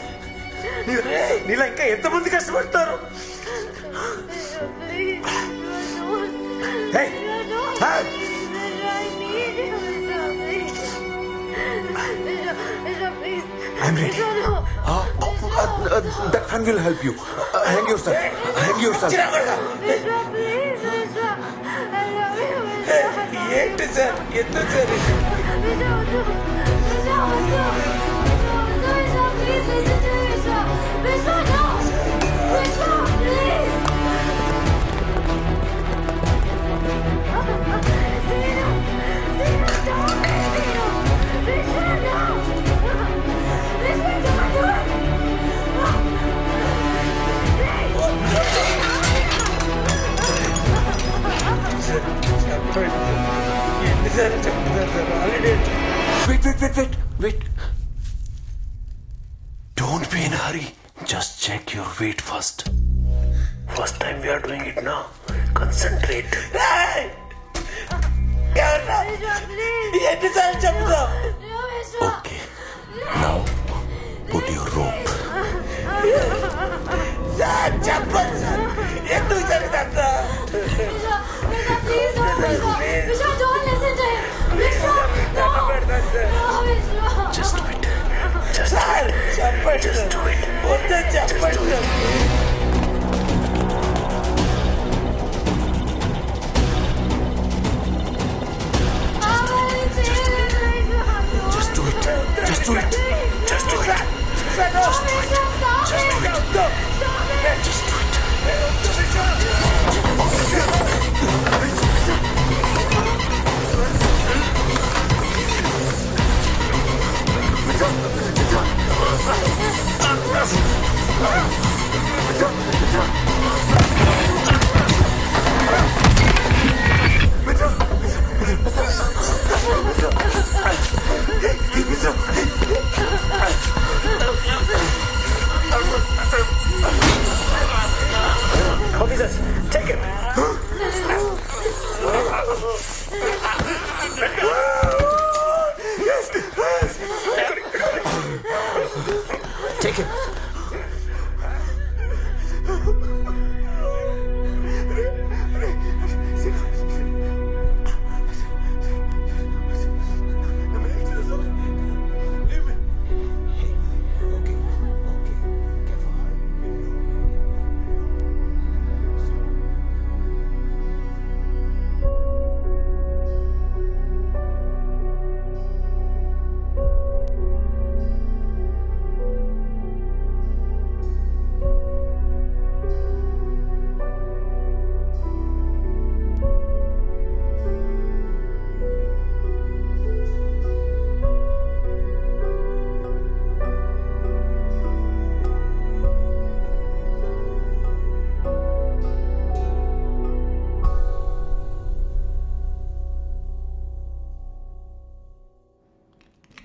నీలా ఇంకా ఎంతమంది కష్టపడతారు? Hey! Hey! I'm ready. That fan will help you. Hang yourself. ఏంటి సార్? ఎందుకు sir? Wait. Don't be in a hurry. Just check your weight first. First time we are doing it now. Concentrate. Okay. Now put your rope. Just do it. Just do it. Just do it. Just do it. Just do it. Just do it. Just do it. Just do it. Just do it. Just do it. Officers, take it. Take it.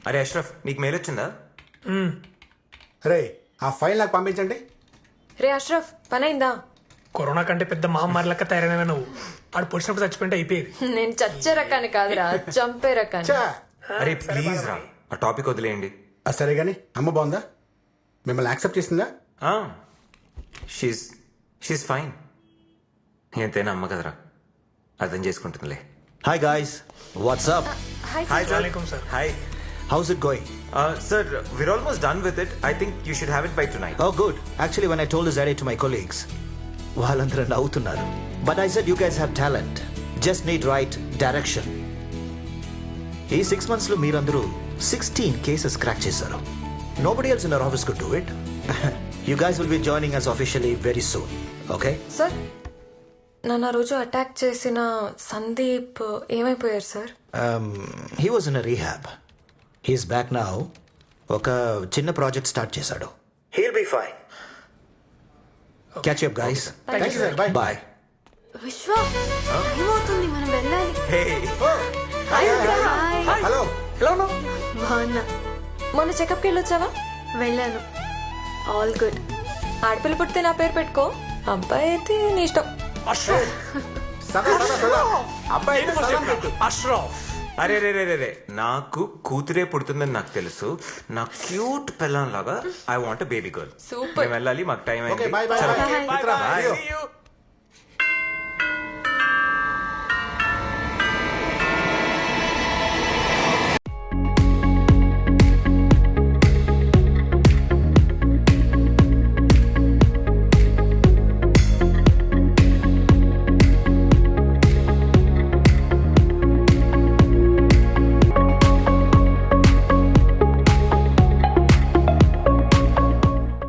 అరే అష్రఫ్, నీకు mail వచ్చిందా? రే ఆ file నాకు పంపించండి. రే Ashraf, పనైందా? Corona కంటే పెద్ద మహమ్మారి లెక్క తయారైనవే నువ్వు. ఆడు పొడిచినప్పుడు చచ్చిపోయింటే అయిపోయేది. నేను చచ్చే రకాన్ని కాదురా, చంపే రకాన్ని. అరే ప్లీజ్ రా, ఆ టాపిక్ వదిలేయండి. సరే కానీ అమ్మ బాగుందా? మిమ్మల్ని యాక్సెప్ట్ చేసిందా? She's fine. ఎంతైనా అమ్మ కదరా, అర్థం చేసుకుంటుందిలే. Hi guys, what's up? Hi Hi sir. Walaikum sir. Hi. How's it going? Sir, we're almost done with it. I think you should have it by tonight. Oh good. Actually when I told this idea to my colleagues, వాళ్ళందరూ నవ్వుతున్నారు. But I said you guys have talent. Just need right direction. ఈ 6 months లో మీరందరూ 16 cases crack చేశారు. Nobody else in our office could do it. You guys will be joining us officially very soon. Okay? Sir, నన్ను ఆ రోజు attack చేసిన సందీప్ ఏమైపోయారు సార్? He was in a rehab. He's back now. ఒక చిన్న ప్రాజెక్ట్ స్టార్ట్ చేశాడు. He'll be fine. Catch you up guys. Thank you sir. Bye. Bye. విశ్వ ఏమవుతుంది, మనం వెళ్ళాలి. హలో ఎలా ఉన్నావు? బాగున్నా. మొన్న చెకప్కి వెళ్ళొచ్చావా? వెళ్ళాను. All good. ఆడపిల్ల పుట్టితే నా పేరు పెట్టుకో, అబ్బాయి అయితే నీ ఇష్టం. అష్రఫ్. అబ్బాయి అష్రఫ్. అరే రే రే రే రే, నాకు కూతురే పుడుతుందని నాకు తెలుసు. నా క్యూట్ పిల్లం లాగా I want baby girl. Super. మేము వెళ్ళాలి, మాకు టైం ఓకే అయింది. బాయ్ బాయ్ చలో. బాయ్. Bye. See you.